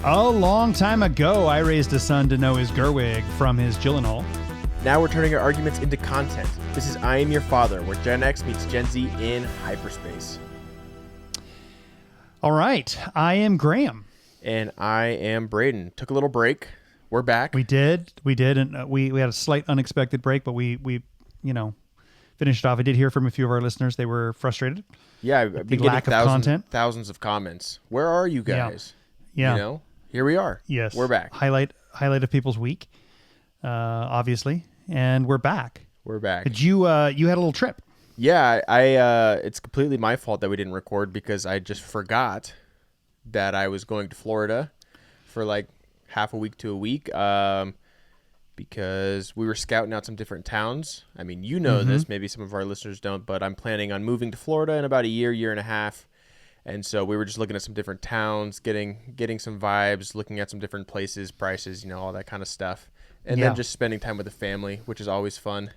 A long time ago, I raised a son to know his Gerwig from his Gyllenhaal. Now we're turning our arguments into content. This is I Am Your Father, where Gen X meets Gen Z in hyperspace. All right, I am Graham. And I am Braden. Took a little break. We're back. We did, and we had a slight unexpected break, but we finished off. I did hear from a few of our listeners; they were frustrated. Yeah, I've been lack getting of content. thousands of comments. Where are you guys? Yeah. You know, here we are. Yes, we're back. Highlight of people's week, obviously, and we're back. We're back. Did you had a little trip? Yeah, I it's completely my fault that we didn't record because I just forgot that I was going to Florida for like half a week to a week because we were scouting out some different towns. I mean, you know this, maybe some of our listeners don't, but I'm planning on moving to Florida in about a year and a half. And so we were just looking at some different towns, getting some vibes, looking at some different places, prices, all that kind of stuff. And then just spending time with the family, which is always fun.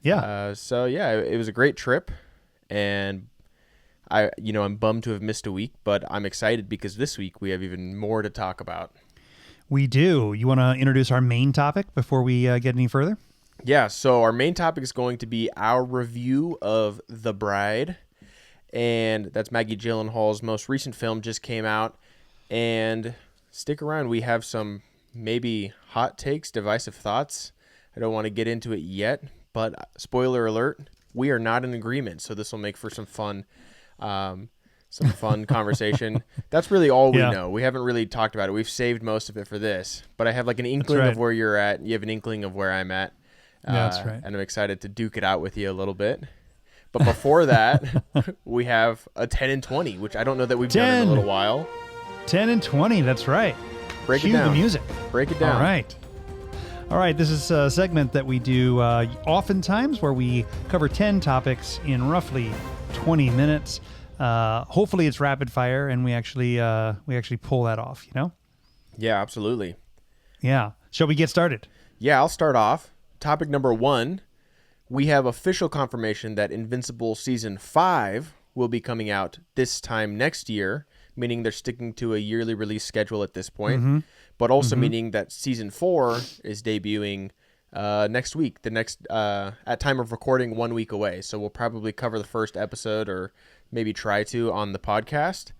Yeah. So it was a great trip, and I'm bummed to have missed a week, but I'm excited because this week we have even more to talk about. We do. You want to introduce our main topic before we get any further? Yeah. So our main topic is going to be our review of The Bride, and that's Maggie Gyllenhaal's most recent film, just came out. And stick around. We have some maybe hot takes, divisive thoughts. I don't want to get into it yet, but spoiler alert, we are not in agreement. So this will make for some fun conversation. That's really all we know. We haven't really talked about it. We've saved most of it for this, but I have like an inkling of where you're at. You have an inkling of where I'm at. That's right. And I'm excited to duke it out with you a little bit. But before that, we have a 10 and 20, which I don't know that we've done in a little while. 10 and 20, that's right. Break Cue it down. the music. Break it down. All right. This is a segment that we do oftentimes where we cover 10 topics in roughly 20 minutes. Hopefully it's rapid fire and we actually pull that off, Yeah, absolutely. Yeah. Shall we get started? Yeah, I'll start off. Topic number 1, we have official confirmation that Invincible Season 5 will be coming out this time next year, meaning they're sticking to a yearly release schedule at this point, but also meaning that Season 4 is debuting next week, at time of recording 1 week away. So we'll probably cover the first episode or maybe try to on the podcast.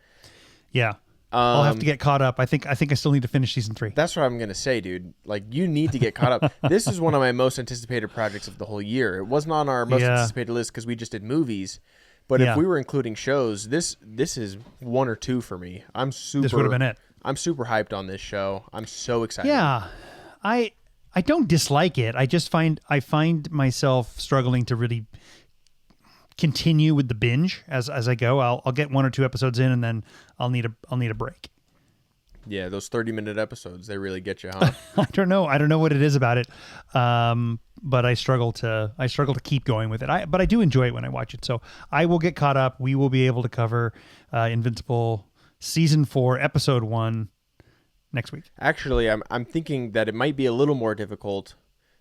Yeah. I'll have to get caught up. I think I still need to finish Season 3. That's what I'm going to say, dude. Like, you need to get caught up. This is one of my most anticipated projects of the whole year. It wasn't on our most anticipated list because we just did movies. But if we were including shows, this is 1 or 2 for me. This would have been it. I'm super hyped on this show. I'm so excited. Yeah. I don't dislike it. I just find myself struggling to really continue with the binge as I go. I'll get 1 or 2 episodes in and then I'll need a break. Yeah, those 30-minute episodes, they really get you, huh? I don't know what it is about it. But I struggle to keep going with it. But I do enjoy it when I watch it. So I will get caught up. We will be able to cover Invincible Season 4, Episode 1 next week. Actually, I'm thinking that it might be a little more difficult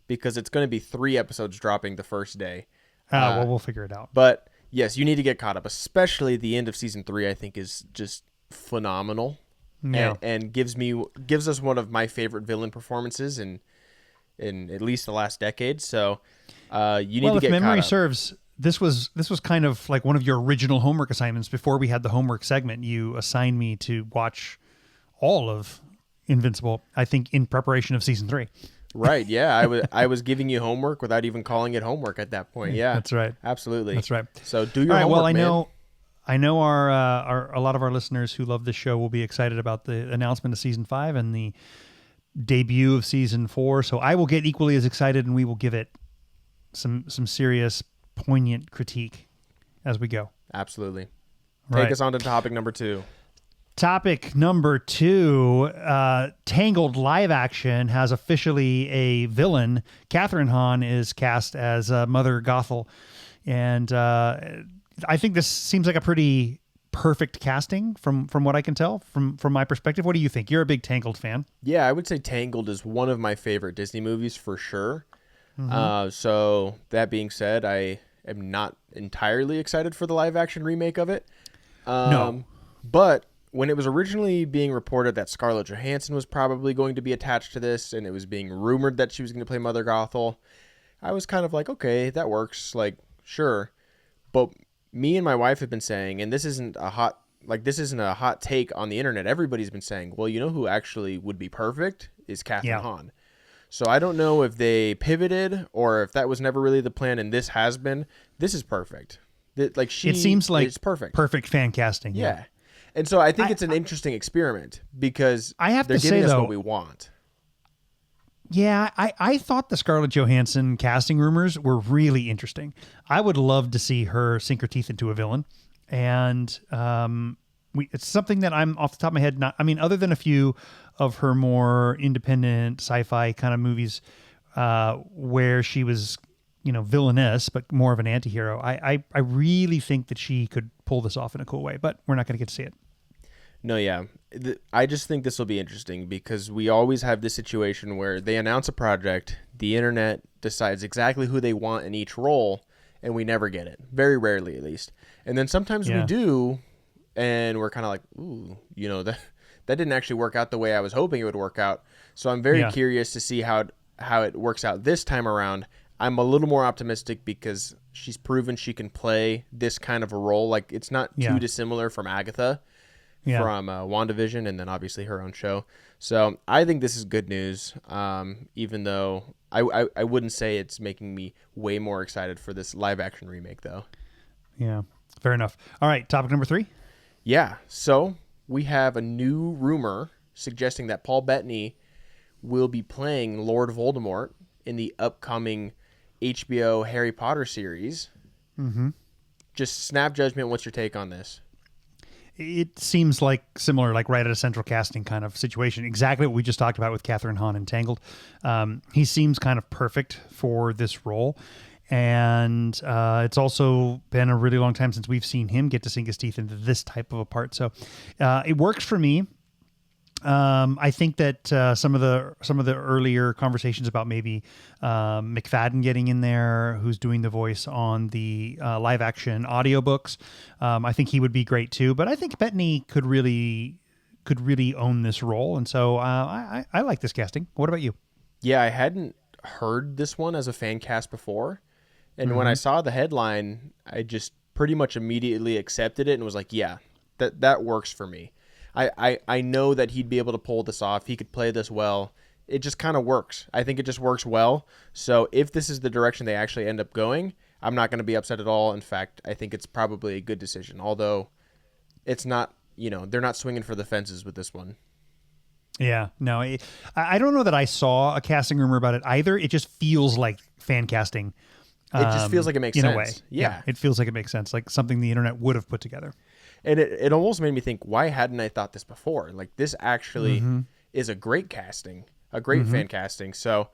because it's going to be 3 episodes dropping the first day. Well, we'll figure it out. But yes, you need to get caught up, especially the end of Season 3, I think is just phenomenal. Yeah. And gives us one of my favorite villain performances in at least the last decade. So you need to get caught up. Well, if memory serves, this was kind of like one of your original homework assignments before we had the homework segment. You assigned me to watch all of Invincible, I think, in preparation of Season 3. Right. Yeah. I was giving you homework without even calling it homework at that point. Yeah. That's right. Absolutely. That's right. So do your homework, well, man. I know our a lot of our listeners who love this show will be excited about the announcement of Season 5 and the debut of Season 4. So I will get equally as excited, and we will give it some serious, poignant critique as we go. Absolutely. Take us on to topic number 2. Topic number 2, Tangled live action has officially a villain. Catherine Hahn is cast as Mother Gothel, and I think this seems like a pretty perfect casting from what I can tell from my perspective. What do you think? You're a big Tangled fan. Yeah, I would say Tangled is one of my favorite Disney movies for sure. So that being said, I am not entirely excited for the live action remake of it. No. But when it was originally being reported that Scarlett Johansson was probably going to be attached to this, and it was being rumored that she was going to play Mother Gothel, I was kind of like, okay, that works. Like, sure. But me and my wife have been saying, and this isn't a hot take on the internet. Everybody's been saying, well, you know who actually would be perfect is Catherine Hahn. So I don't know if they pivoted or if that was never really the plan, and this has been. This is perfect. It seems like it's perfect fan casting. Yeah. And so I think it's an interesting experiment because they're giving us what we want. Yeah, I thought the Scarlett Johansson casting rumors were really interesting. I would love to see her sink her teeth into a villain. And it's something that I'm off the top of my head, other than a few of her more independent sci-fi kind of movies where she was, villainous, but more of an anti-hero. I really think that she could pull this off in a cool way, but we're not going to get to see it. No, yeah. I just think this will be interesting because we always have this situation where they announce a project, the internet decides exactly who they want in each role, and we never get it. Very rarely, at least. And then sometimes we do, and we're kind of like, ooh, that didn't actually work out the way I was hoping it would work out. So I'm very curious to see how it works out this time around. I'm a little more optimistic because she's proven she can play this kind of a role. Like, it's not too dissimilar from Agatha. From WandaVision, and then obviously her own show. So I think this is good news, even though I wouldn't say it's making me way more excited for this live-action remake, though. Yeah, fair enough. All right, topic number 3? Yeah, so we have a new rumor suggesting that Paul Bettany will be playing Lord Voldemort in the upcoming HBO Harry Potter series. Mm-hmm. Just snap judgment, what's your take on this? It seems like similar, like right at a central casting kind of situation. Exactly what we just talked about with Catherine Hahn and Tangled. He seems kind of perfect for this role. And it's also been a really long time since we've seen him get to sink his teeth into this type of a part. So it works for me. I think that some of the earlier conversations about maybe McFadden getting in there, who's doing the voice on the live action audiobooks, I think he would be great too. But I think Bettany could really own this role, and so I like this casting. What about you? Yeah, I hadn't heard this one as a fan cast before, and when I saw the headline, I just pretty much immediately accepted it and was like, yeah, that works for me. I know that he'd be able to pull this off. He could play this well. It just kind of works. I think it just works well. So if this is the direction they actually end up going, I'm not going to be upset at all. In fact, I think it's probably a good decision. Although it's not, they're not swinging for the fences with this one. Yeah, no, I don't know that I saw a casting rumor about it either. It just feels like fan casting. It just feels like it makes sense. In a way. Yeah, it feels like it makes sense. Like something the internet would have put together. And it almost made me think, why hadn't I thought this before? Like, this actually is a great casting, a great fan casting. So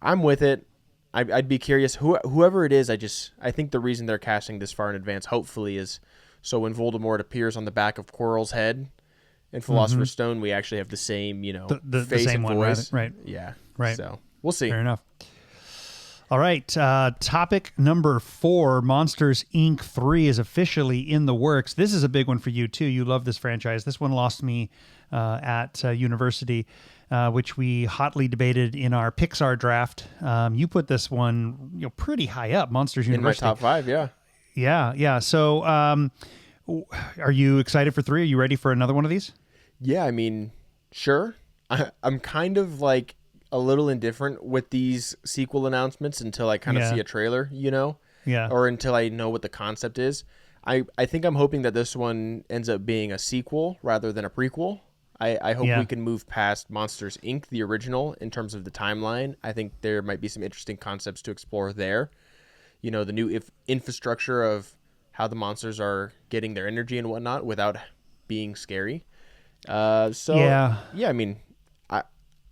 I'm with it. I'd be curious. Whoever it is, I think the reason they're casting this far in advance, hopefully, is so when Voldemort appears on the back of Quirrell's head in Philosopher's Stone, we actually have the same, the face same and one, voice. right? Yeah. Right. So we'll see. Fair enough. All right. Topic number 4, Monsters, Inc. 3 is officially in the works. This is a big one for you, too. You love this franchise. This one lost me at university, which we hotly debated in our Pixar draft. You put this one pretty high up, Monsters University. In my top 5, yeah. Yeah. So are you excited for 3? Are you ready for another one of these? Yeah, I mean, sure. I'm kind of like a little indifferent with these sequel announcements until I kind of see a trailer, Yeah. or until I know what the concept is. I think I'm hoping that this one ends up being a sequel rather than a prequel. I hope we can move past Monsters, Inc., the original, in terms of the timeline. I think there might be some interesting concepts to explore there. The new infrastructure of how the monsters are getting their energy and whatnot without being scary. I mean,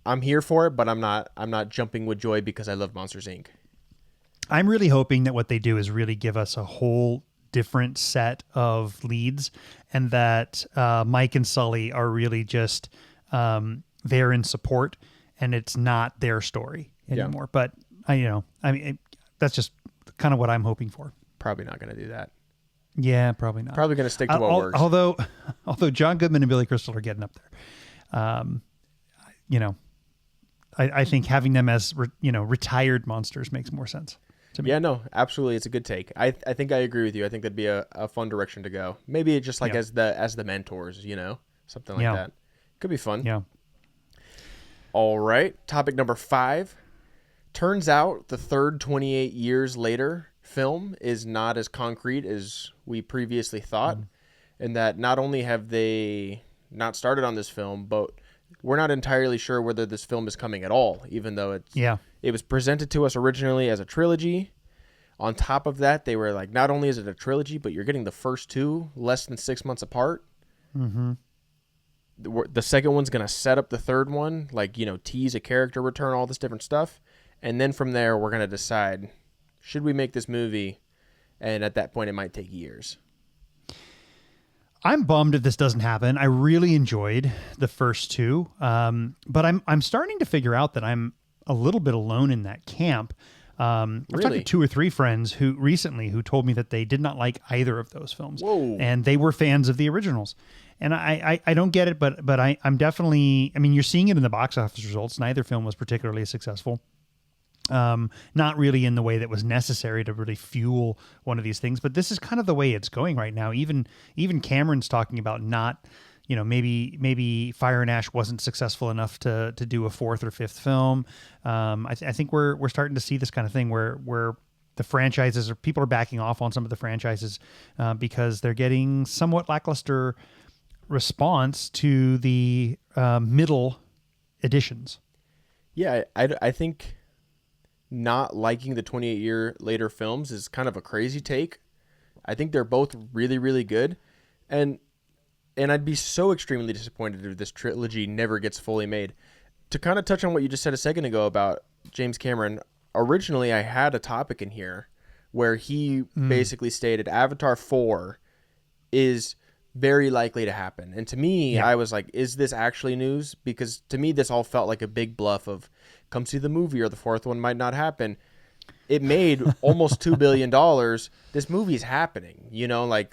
I'm here for it, but I'm not jumping with joy because I love Monsters, Inc. I'm really hoping that what they do is really give us a whole different set of leads, and that Mike and Sully are really just there in support, and it's not their story anymore. Yeah. But that's just kind of what I'm hoping for. Probably not going to do that. Yeah, probably not. Probably going to stick to what works. Although John Goodman and Billy Crystal are getting up there. You know, I think having them as retired monsters makes more sense to me. Yeah, no, absolutely, it's a good take. I think I agree with you. I think that'd be a fun direction to go. Maybe just like as the mentors, something like that. Could be fun. Yeah. All right, topic number 5. Turns out the third 28 years later film is not as concrete as we previously thought, and that not only have they not started on this film, but we're not entirely sure whether this film is coming at all, even though it was presented to us originally as a trilogy. On top of that, they were like, not only is it a trilogy, but you're getting the first 2 less than 6 months apart. Mm-hmm. The second one's going to set up the third one, tease a character return, all this different stuff. And then from there, we're going to decide, should we make this movie? And at that point, it might take years. I'm bummed if this doesn't happen. I really enjoyed the first 2, but I'm starting to figure out that I'm a little bit alone in that camp. I've talked to 2 or 3 friends who told me that they did not like either of those films. Whoa. And they were fans of the originals. And I don't get it, but I'm definitely, you're seeing it in the box office results. Neither film was particularly successful. Not really in the way that was necessary to really fuel one of these things, but this is kind of the way it's going right now. Even Cameron's talking about not, maybe Fire and Ash wasn't successful enough to do a 4th or 5th film. I think we're starting to see this kind of thing where the franchises or people are backing off on some of the franchises because they're getting somewhat lackluster response to the middle editions. Yeah, I think not liking the 28-year later films is kind of a crazy take. I think they're both really, really good. And I'd be so extremely disappointed if this trilogy never gets fully made. To kind of touch on what you just said a second ago about James Cameron, originally I had a topic in here where he basically stated Avatar 4 is very likely to happen. And to me, I was like, is this actually news? Because to me, this all felt like a big bluff of come see the movie or the 4th one might not happen. It made almost $2 billion. This movie's happening,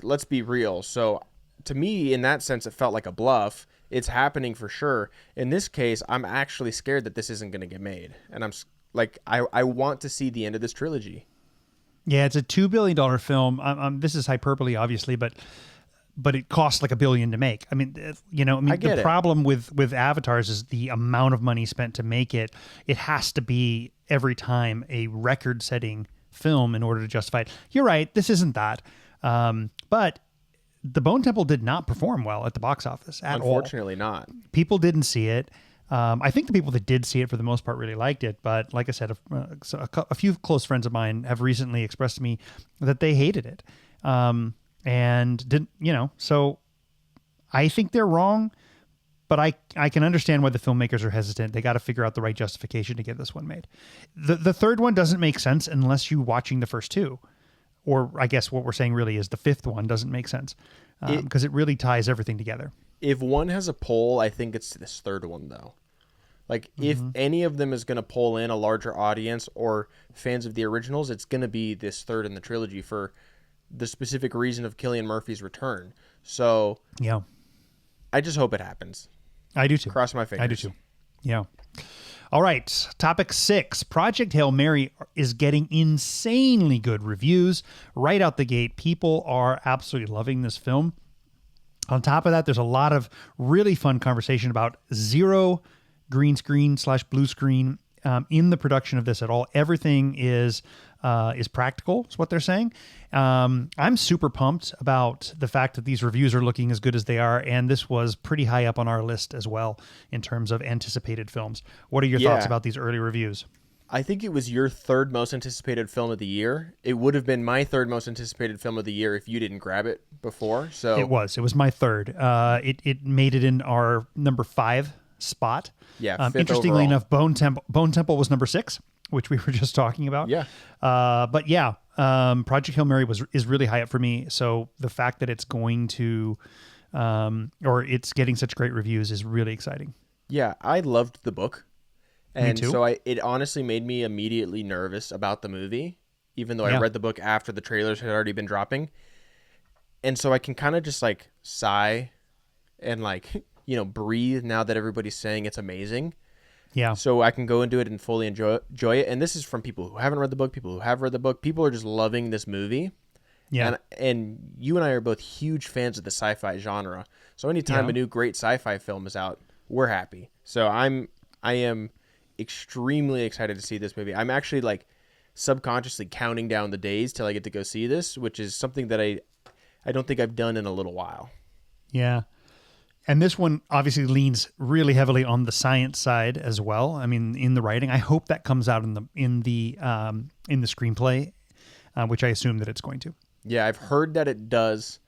let's be real. So to me, in that sense, it felt like a bluff. It's happening for sure. In this case, I'm actually scared that this isn't going to get made. And I'm like, I want to see the end of this trilogy. Yeah, it's a $2 billion film. This is hyperbole, obviously, but it costs like $1 billion to make. The problem with Avatars is the amount of money spent to make it. It has to be every time a record-setting film in order to justify it. You're right. This isn't that. But The Bone Temple did not perform well at the box office at all. Unfortunately not. People didn't see it. I think the people that did see it for the most part really liked it. But like I said, a few close friends of mine have recently expressed to me that they hated it. And didn't, so I think they're wrong, but I can understand why the filmmakers are hesitant. They got to figure out the right justification to get this one made. The third one doesn't make sense unless you're watching the first 2. Or I guess what we're saying really is the 5th one doesn't make sense because it really ties everything together. If one has a poll, I think it's this third one, though. If any of them is going to pull in a larger audience or fans of the originals, it's going to be this third in the trilogy for the specific reason of Cillian Murphy's return. So yeah, I just hope it happens. I do too. Cross my fingers. I do too. Yeah. All right. Topic 6. Project Hail Mary is getting insanely good reviews right out the gate. People are absolutely loving this film. On top of that, there's a lot of really fun conversation about zero green screen / blue screen in the production of this at all. Everything is practical, is what they're saying. I'm super pumped about the fact that these reviews are looking as good as they are, and this was pretty high up on our list as well in terms of anticipated films. What are your thoughts about these early reviews? I think it was your third most anticipated film of the year. It would have been my third most anticipated film of the year if you didn't grab it before. So it was my third. It made it in our number 5 spot. Yeah. Interestingly overall. enough, Bone Temple was number 6, which we were just talking about. Yeah. But yeah, Project Hail Mary is really high up for me. So the fact that it's going to, or it's getting such great reviews is really exciting. Yeah, I loved the book. And me too. So it honestly made me immediately nervous about the movie, even though I read the book after the trailers had already been dropping. And so I can kind of just like sigh and like, breathe now that everybody's saying it's amazing. Yeah. So I can go into it and fully enjoy it. And this is from people who haven't read the book, people who have read the book. People are just loving this movie. Yeah. And you and I are both huge fans of the sci-fi genre. So anytime a new great sci-fi film is out, we're happy. So I am extremely excited to see this movie. I'm actually like subconsciously counting down the days till I get to go see this, which is something that I don't think I've done in a little while. Yeah. And this one obviously leans really heavily on the science side as well. I mean, in the writing, I hope that comes out in the screenplay, which I assume that it's going to. Yeah, I've heard that it does,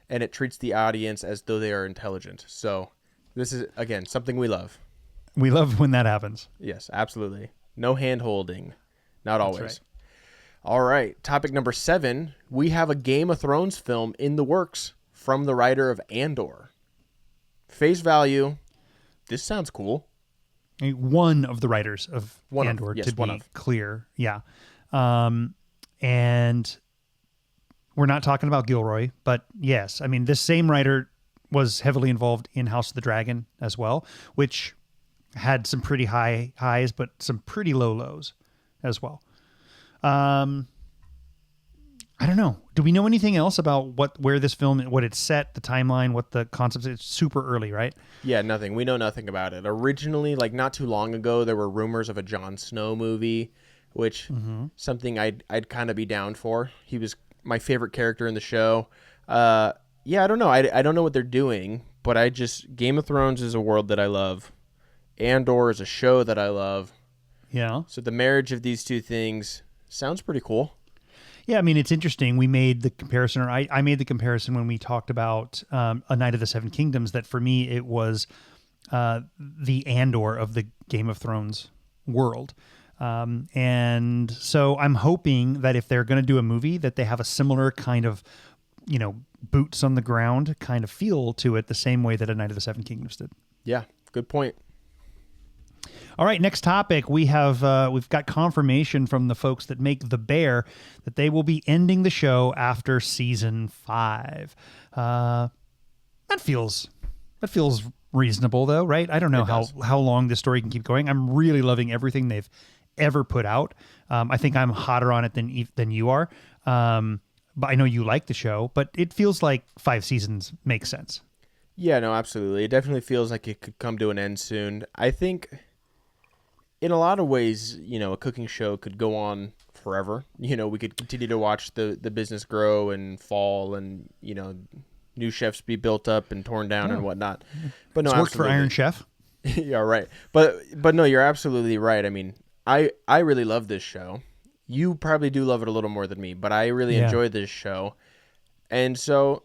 and it treats the audience as though they are intelligent. So this is, again, something we love. We love when that happens. Yes, absolutely. No hand-holding. Not always. Right. All right, topic number 7. We have a Game of Thrones film in the works from the writer of Andor. Face value, this sounds cool. One of the writers of Andor, to be clear. Yeah. And we're not talking about Gilroy, but yes, I mean, this same writer was heavily involved in House of the Dragon as well, which had some pretty high highs, but some pretty low lows as well. I don't know. Do we know anything else about where this film, what it's set, the timeline, what the concept is? It's super early, right? Yeah, nothing. We know nothing about it. Originally, like not too long ago, there were rumors of a Jon Snow movie, which something I'd kind of be down for. He was my favorite character in the show. Yeah, I don't know. I don't know what they're doing, but Game of Thrones is a world that I love. Andor is a show that I love. Yeah. So the marriage of these two things sounds pretty cool. Yeah, I mean, it's interesting. We made the comparison, or I made the comparison when we talked about A Night of the Seven Kingdoms, that for me it was the Andor of the Game of Thrones world. And so I'm hoping that if they're going to do a movie, that they have a similar kind of, boots on the ground kind of feel to it, the same way that A Night of the Seven Kingdoms did. Yeah, good point. All right, next topic. We've got confirmation from the folks that make The Bear that they will be ending the show after season 5. That feels reasonable, though, right? I don't know how long this story can keep going. I'm really loving everything they've ever put out. I think I'm hotter on it than you are. But I know you like the show, but it feels like 5 seasons makes sense. Yeah, no, absolutely. It definitely feels like it could come to an end soon. I think in a lot of ways, a cooking show could go on forever. We could continue to watch the business grow and fall and, new chefs be built up and torn down and whatnot. But no, it's worked for Iron Chef. Yeah, right. But no, you're absolutely right. I mean, I really love this show. You probably do love it a little more than me, but I really enjoy this show. And so,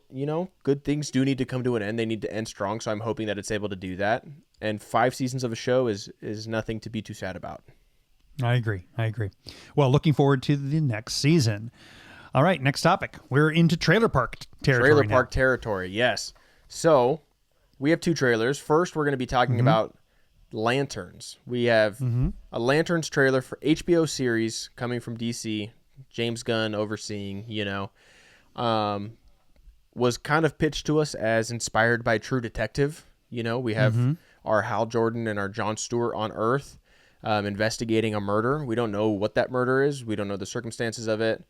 good things do need to come to an end. They need to end strong. So I'm hoping that it's able to do that. And 5 seasons of a show is nothing to be too sad about. I agree. Well, looking forward to the next season. All right, next topic. We're into trailer park territory. Yes. So we have 2 trailers. First, we're going to be talking about Lanterns. We have a Lanterns trailer for HBO series coming from DC. James Gunn overseeing, was kind of pitched to us as inspired by True Detective. We have our Hal Jordan and our Jon Stewart on Earth investigating a murder. We don't know what that murder is. We don't know the circumstances of it.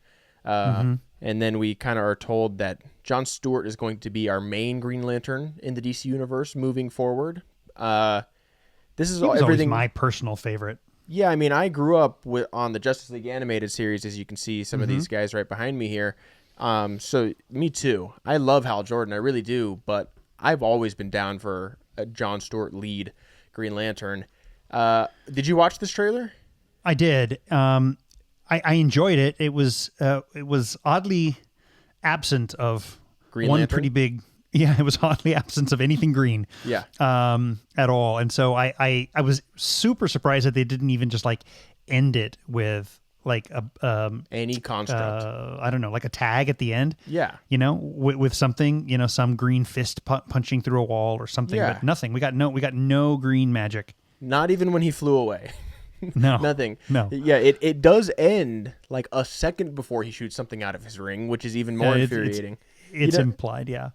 And then we kind of are told that Jon Stewart is going to be our main Green Lantern in the DC universe moving forward. This is everything. My personal favorite. Yeah, I mean, I grew up on the Justice League animated series, as you can see some of these guys right behind me here. So me too. I love Hal Jordan, I really do, but I've always been down for a Jon Stewart lead Green Lantern. Did you watch this trailer? I did. I enjoyed it. It was oddly absent of Green one Lantern? pretty big. Yeah, it was oddly absent of anything green. Yeah. At all. And so I was super surprised that they didn't even just like end it with like any construct. I don't know, like a tag at the end. Yeah. With something, some green fist punching through a wall or something. Yeah. But nothing. We got no green magic. Not even when he flew away. No. Nothing. No. Yeah, it does end like a second before he shoots something out of his ring, which is even more infuriating. It's implied, yeah.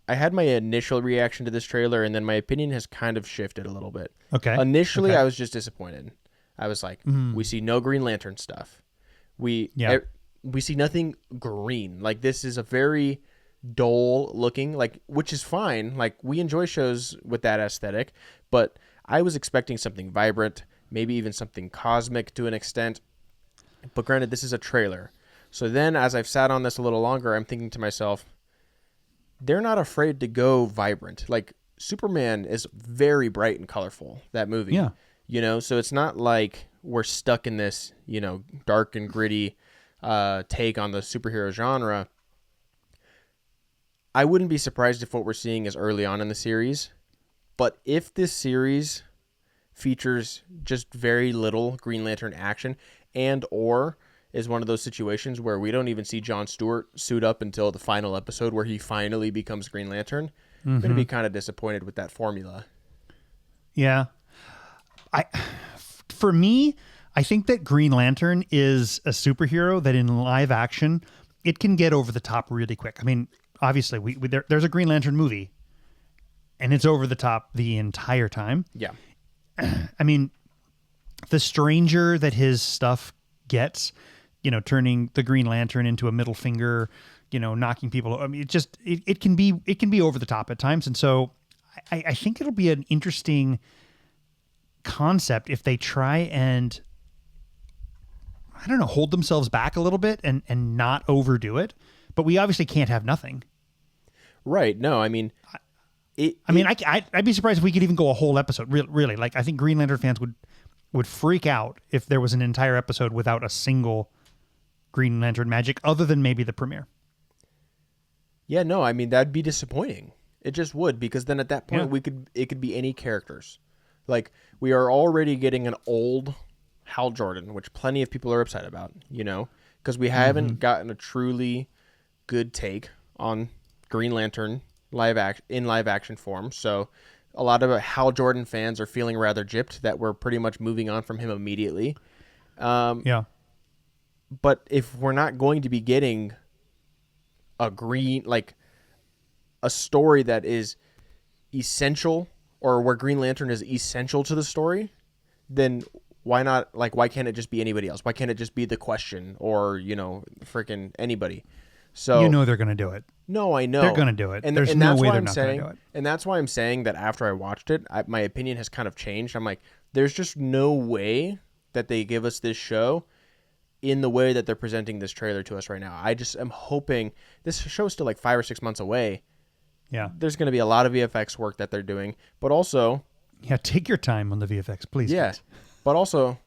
I had my initial reaction to this trailer, and then my opinion has kind of shifted a little bit. Okay. Initially, Okay. I was just disappointed. I was like, we see no Green Lantern stuff. We see nothing green. Like, this is a very dull looking, like, which is fine. Like, we enjoy shows with that aesthetic, but I was expecting something vibrant, maybe even something cosmic to an extent. But granted, this is a trailer. So then as I've sat on this a little longer, I'm thinking to myself, they're not afraid to go vibrant. Like, Superman is very bright and colorful, that movie. Yeah. You know, so it's not like we're stuck in this, you know, dark and gritty take on the superhero genre. I wouldn't be surprised if what we're seeing is early on in the series. But if this series features just very little Green Lantern action, and or is one of those situations where we don't even see Jon Stewart suit up until the final episode where he finally becomes Green Lantern, I'm going to be kind of disappointed with that formula. Yeah. For me, I think that Green Lantern is a superhero that in live action, it can get over the top really quick. I mean, obviously, there's a Green Lantern movie, and it's over the top the entire time. Yeah. I mean, the stranger that his stuff gets, you know, turning the Green Lantern into a middle finger, you know, knocking people. I mean, it can be over the top at times, and so I think it'll be an interesting concept if they try and, I don't know, hold themselves back a little bit and not overdo it. But we obviously can't have nothing. Right. No, I mean, I'd be surprised if we could even go a whole episode. Really, like, I think Green Lantern fans would freak out if there was an entire episode without a single Green Lantern magic, other than maybe the premiere. Yeah, no, I mean, that'd be disappointing. It just would, because then at that point it could be any characters. Like, we are already getting an old Hal Jordan, which plenty of people are upset about, you know, because we haven't gotten a truly good take on Green Lantern in live action form. So a lot of Hal Jordan fans are feeling rather gypped that we're pretty much moving on from him immediately. Yeah. But if we're not going to be getting a story that is essential, or where Green Lantern is essential to the story, then why not? Like, why can't it just be anybody else? Why can't it just be the Question, or, you know, freaking anybody? So, you know, they're going to do it. No, I know they're going to do it. and there's and no that's way why they're I'm not saying, going to do it. and that's why I'm saying that after I watched it, my opinion has kind of changed. I'm like, there's just no way that they give us this show in the way that they're presenting this trailer to us right now. I just am hoping, this show is still like 5 or 6 months away. Yeah. There's going to be a lot of VFX work that they're doing, but also, yeah, take your time on the VFX, please. Yeah, but also,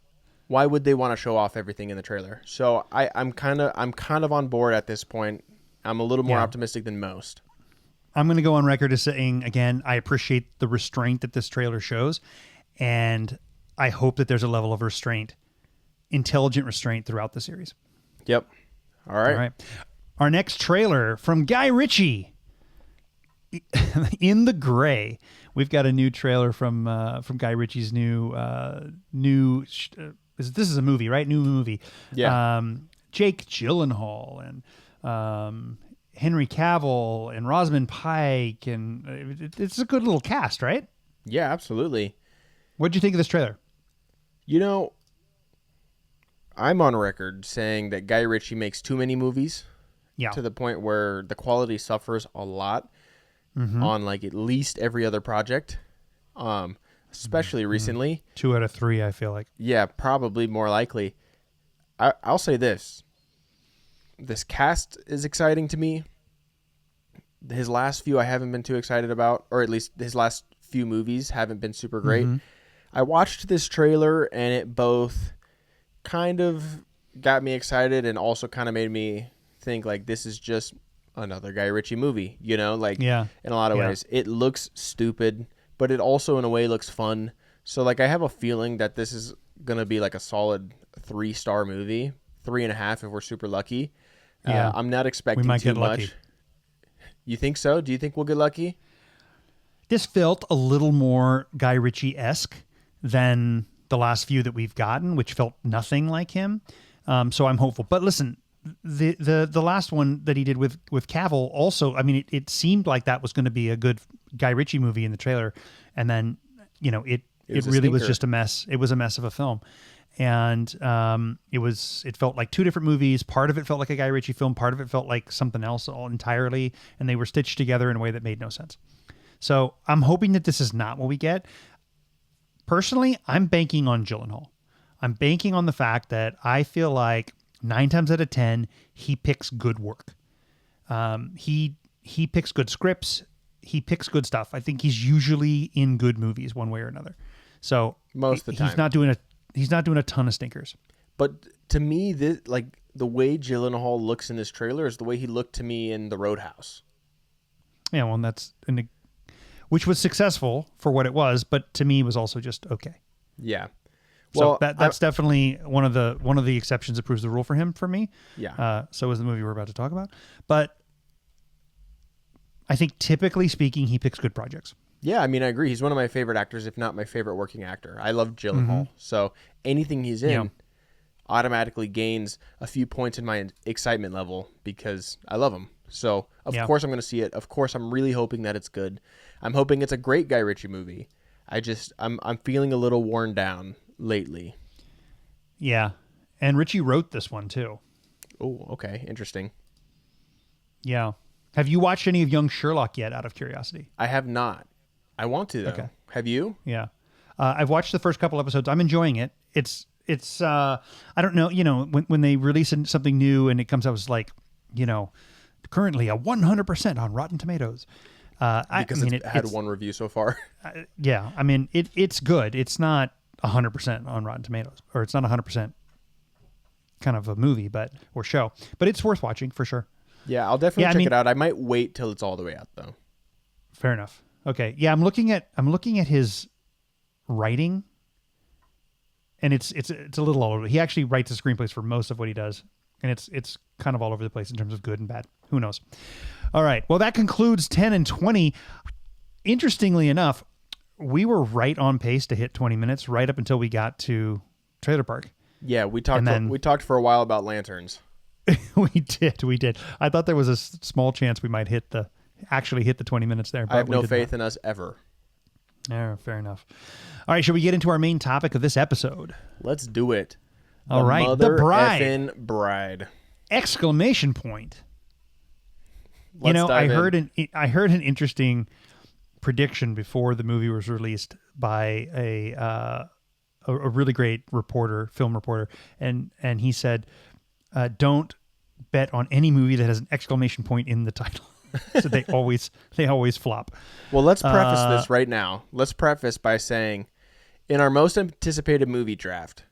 why would they want to show off everything in the trailer? So I'm kind of on board at this point. I'm a little more optimistic than most. I'm going to go on record as saying, again, I appreciate the restraint that this trailer shows, and I hope that there's a level of restraint, intelligent restraint throughout the series. Yep. All right. Our next trailer from Guy Ritchie, In the Gray. We've got a new trailer from Guy Ritchie's this is a movie, right? New movie. Yeah. Jake Gyllenhaal and Henry Cavill and Rosamund Pike, and it's a good little cast, right? Yeah, absolutely. What'd you think of this trailer? You know, I'm on record saying that Guy Ritchie makes too many movies. Yeah. To the point where the quality suffers a lot on like at least every other project. Especially recently. 2 out of 3, I feel like. Yeah, probably more likely. I'll say this. This cast is exciting to me. His last few I haven't been too excited about, or at least his last few movies haven't been super great. I watched this trailer and it both kind of got me excited and also kind of made me think like this is just another Guy Ritchie movie, you know, like in a lot of ways. It looks stupid, but it also in a way looks fun. So like I have a feeling that this is going to be like a solid 3-star movie, 3.5 if we're super lucky. Yeah. I'm not expecting we might too get much. lucky. You think so? Do you think we'll get lucky? This felt a little more Guy Ritchie-esque than the last few that we've gotten, which felt nothing like him. So I'm hopeful. But listen, the last one that he did with Cavill also, I mean, it seemed like that was going to be a good Guy Ritchie movie in the trailer, and then it really was just a mess. It was a mess of a film, and it felt like two different movies. Part of it felt like a Guy Ritchie film, part of it felt like something else all entirely, and they were stitched together in a way that made no sense. So I'm hoping that this is not what we get. Personally, I'm banking on Gyllenhaal. I'm banking on the fact that I feel like 9 times out of 10, he picks good work. He picks good scripts. He picks good stuff. I think he's usually in good movies one way or another. So most of the time, he's not doing a ton of stinkers. But to me, the way Gyllenhaal looks in this trailer is the way he looked to me in The Roadhouse. Yeah, well, which was successful for what it was, but to me was also just okay. Yeah. Well, so that's definitely one of the exceptions that proves the rule for me. Yeah. So is the movie we're about to talk about. But I think typically speaking, he picks good projects. Yeah, I mean, I agree. He's one of my favorite actors, if not my favorite working actor. I love Gyllenhaal. Mm-hmm. So anything he's in automatically gains a few points in my excitement level because I love him. So of course I'm going to see it. Of course I'm really hoping that it's good. I'm hoping it's a great Guy Ritchie movie. I'm feeling a little worn down lately. Yeah. And Ritchie wrote this one too. Oh, okay. Interesting. Yeah. Have you watched any of Young Sherlock yet, out of curiosity? I have not. I want to, though. Okay. Have you? Yeah. I've watched the first couple episodes. I'm enjoying it. It's I don't know, when they release something new and it comes out as like, currently a 100% on Rotten Tomatoes. It had one review so far. Yeah. I mean, it's good. It's not 100% on Rotten Tomatoes, or it's not 100% kind of a movie, or show, but it's worth watching for sure. Yeah, I'll definitely check it out. I might wait till it's all the way out though. Fair enough. Okay. Yeah, I'm looking at his writing, and it's a little all over. He actually writes the screenplays for most of what he does, and it's kind of all over the place in terms of good and bad. Who knows? All right. Well, that concludes 10 and 20. Interestingly enough, we were right on pace to hit 20 minutes right up until we got to Trailer Park. Yeah, we talked for a while about lanterns. We did. I thought there was a small chance we might actually hit the 20 minutes there. But I have no faith in us ever. Yeah, fair enough. All right, should we get into our main topic of this episode? Let's do it. All right, the bride. Effing bride! Exclamation point. Let's I heard an interesting prediction before the movie was released by a really great film reporter, and he said, "Don't bet on any movie that has an exclamation point in the title." So they always flop. Well, let's preface this right now. Let's preface by saying, in our most anticipated movie draft,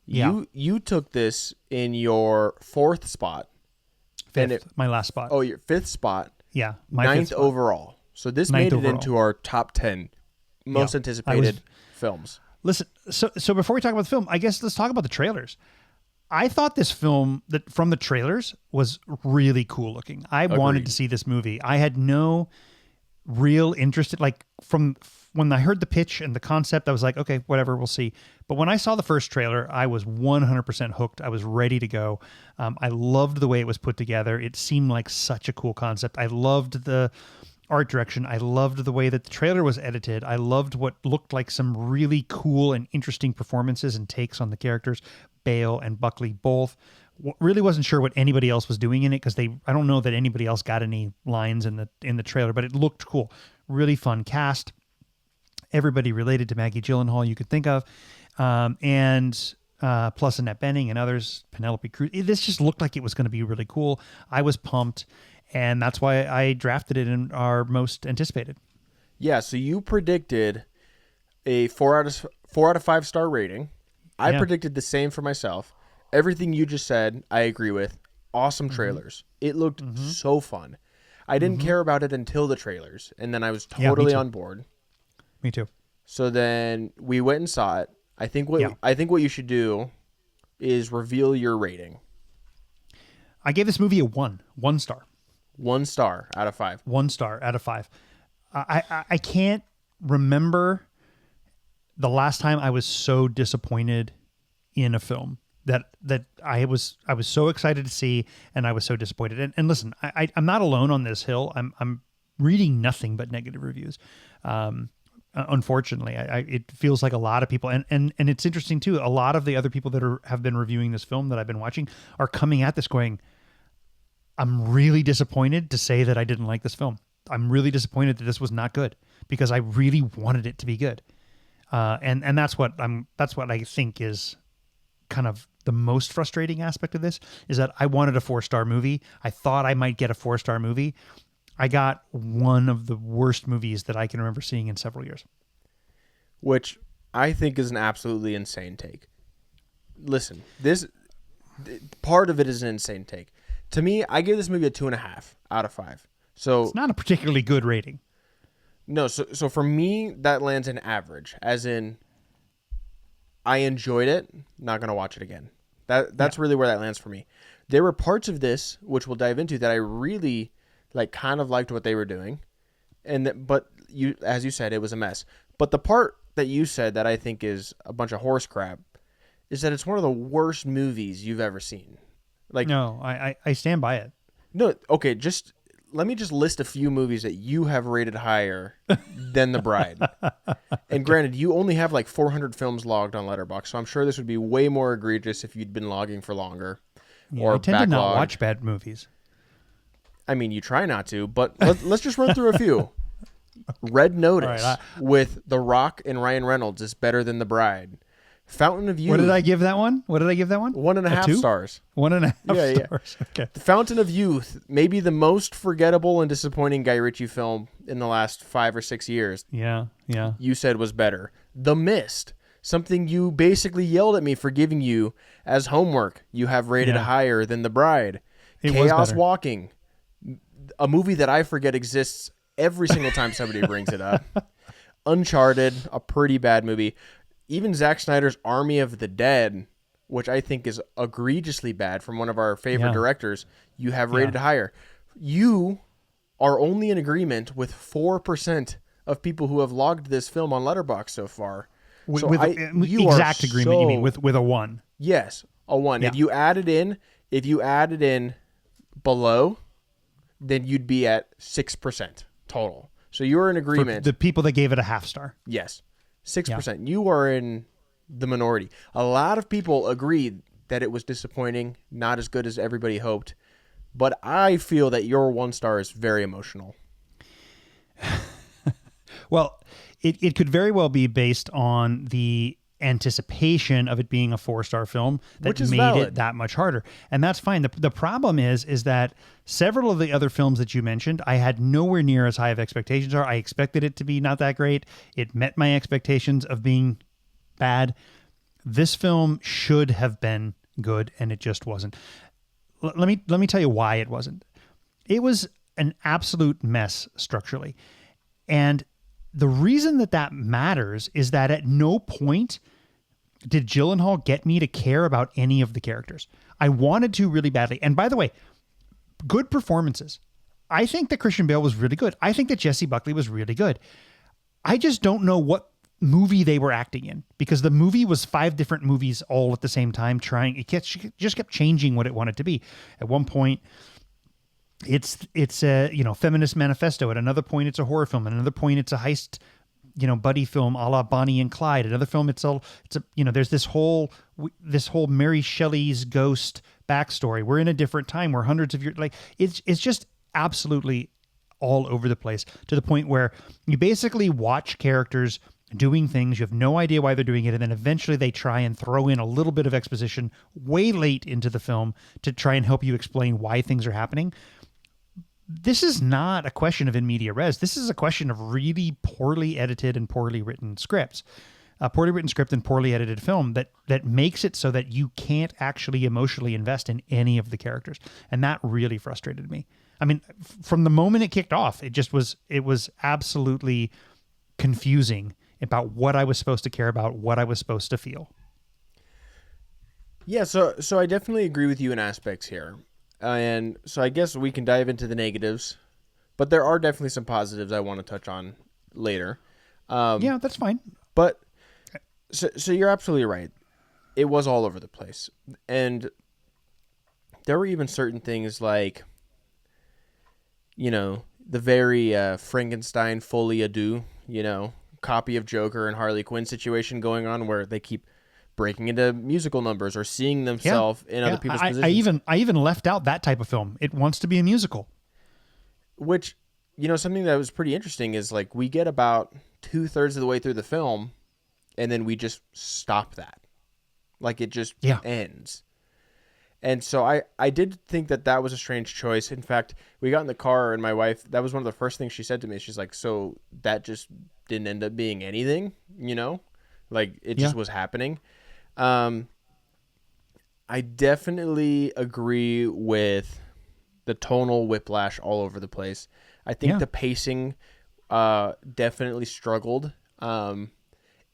you took this in your 4th spot. Fifth, my last spot. Oh, your 5th spot. Yeah, my 9th overall. So this made it into our top 10 most anticipated films. Listen, so before we talk about the film, I guess let's talk about the trailers. I thought this film from the trailers was really cool looking. I wanted to see this movie. I had no real interest from when I heard the pitch and the concept, I was like, okay, whatever, we'll see. But when I saw the first trailer, I was 100% hooked. I was ready to go. I loved the way it was put together. It seemed like such a cool concept. I loved the art direction. I loved the way that the trailer was edited. I loved what looked like some really cool and interesting performances and takes on the characters. Bale and Buckley both. Really wasn't sure what anybody else was doing in it because I don't know that anybody else got any lines in the trailer, but it looked cool. Really fun cast. Everybody related to Maggie Gyllenhaal you could think of, and plus Annette Bening and others, Penelope Cruz. This just looked like it was going to be really cool. I was pumped, and that's why I drafted it in our most anticipated. Yeah, so you predicted a 4 out of 5 star rating. I predicted the same for myself. Everything you just said, I agree with. Awesome trailers. It looked so fun. I didn't care about it until the trailers, and then I was totally on board. Me too. So then we went and saw it. I think what you should do is reveal your rating. I gave this movie a 1 star. 1 star out of 5. 1 star out of 5. I can't remember the last time I was so disappointed in a film that I was so excited to see, and I was so disappointed. And listen, I'm not alone on this hill. I'm reading nothing but negative reviews. Unfortunately, it feels like a lot of people, and it's interesting too. A lot of the other people that have been reviewing this film that I've been watching are coming at this going, I'm really disappointed to say that I didn't like this film. I'm really disappointed that this was not good because I really wanted it to be good. And that's what I think is kind of the most frustrating aspect of this, is that I wanted a 4-star movie. I thought I might get a 4-star movie. I got one of the worst movies that I can remember seeing in several years. Which I think is an absolutely insane take. Listen, this part of it is an insane take. To me, I give this movie a 2.5 out of 5. So it's not a particularly good rating. No, so for me, that lands in average, as in I enjoyed it, not going to watch it again. That's really where that lands for me. There were parts of this, which we'll dive into, that I really kind of liked what they were doing. But as you said, it was a mess. But the part that you said that I think is a bunch of horse crap is that it's one of the worst movies you've ever seen. No, I stand by it. No, okay, let me just list a few movies that you have rated higher than The Bride. And granted, you only have 400 films logged on Letterboxd, so I'm sure this would be way more egregious if you'd been logging for longer. Yeah, I tend to not watch bad movies. I mean, you try not to, but let's just run through a few. Red Notice with The Rock and Ryan Reynolds is better than The Bride. Fountain of Youth. What did I give that one? 1.5 stars. 1.5 stars. Okay. The Fountain of Youth, maybe the most forgettable and disappointing Guy Ritchie film in the last 5 or 6 years. Yeah. You said was better. The Mist, something you basically yelled at me for giving you as homework. You have rated higher than The Bride. Chaos Walking, a movie that I forget exists every single time somebody brings it up. Uncharted, a pretty bad movie. Even Zack Snyder's Army of the Dead, which I think is egregiously bad from one of our favorite directors, you have rated higher. You are only in agreement with 4% of people who have logged this film on Letterboxd so far. With exact agreement, you mean, with a 1? Yes, a 1. Yeah. If you added in below, then you'd be at 6% total. So you're in agreement. For the people that gave it a 0.5 star. Yes. 6%. You are in the minority. A lot of people agreed that it was disappointing, not as good as everybody hoped. But I feel that your 1 star is very emotional. Well, it could very well be based on the anticipation of it being a 4-star film that made valid. it that much harder. And that's fine. The problem is that several of the other films that you mentioned, I had nowhere near as high of expectations are. I expected it to be not that great. It met my expectations of being bad. This film should have been good, and it just wasn't. Let me tell you why it wasn't. It was an absolute mess structurally. And the reason that matters is that at no point did Gyllenhaal get me to care about any of the characters. I wanted to really badly. And by the way, good performances. I think that Christian Bale was really good. I think that Jessie Buckley was really good. I just don't know what movie they were acting in, because the movie was 5 different movies all at the same time just kept changing what it wanted to be. At one point, it's a feminist manifesto. At another point, it's a horror film. At another point, it's a heist, buddy film a la Bonnie and Clyde. Another film, there's this whole Mary Shelley's ghost backstory. We're in a different time. We're hundreds of years. It's just absolutely all over the place, to the point where you basically watch characters doing things. You have no idea why they're doing it. And then eventually they try and throw in a little bit of exposition way late into the film to try and help you explain why things are happening. This is not a question of in media res. This is a question of really poorly edited and poorly written scripts. A poorly written script and poorly edited film that makes it so that you can't actually emotionally invest in any of the characters. And that really frustrated me. I mean, from the moment it kicked off, it was absolutely confusing about what I was supposed to care about, what I was supposed to feel. Yeah, so I definitely agree with you in aspects here. And so I guess we can dive into the negatives, but there are definitely some positives I want to touch on later. Yeah, that's fine. But so you're absolutely right. it was all over the place. And there were even certain things like, the very Frankenstein folie à deux, copy of Joker and Harley Quinn situation going on where they keep breaking into musical numbers or seeing themselves in other people's positions. I even left out that type of film. It wants to be a musical. Which, something that was pretty interesting is like we get about 2/3 of the way through the film and then we just stop that. Like it just ends. And so I did think that was a strange choice. In fact, we got in the car and my wife, that was one of the first things she said to me. She's like, so that just didn't end up being anything, like it just was happening. I definitely agree with the tonal whiplash all over the place. I think the pacing definitely struggled, at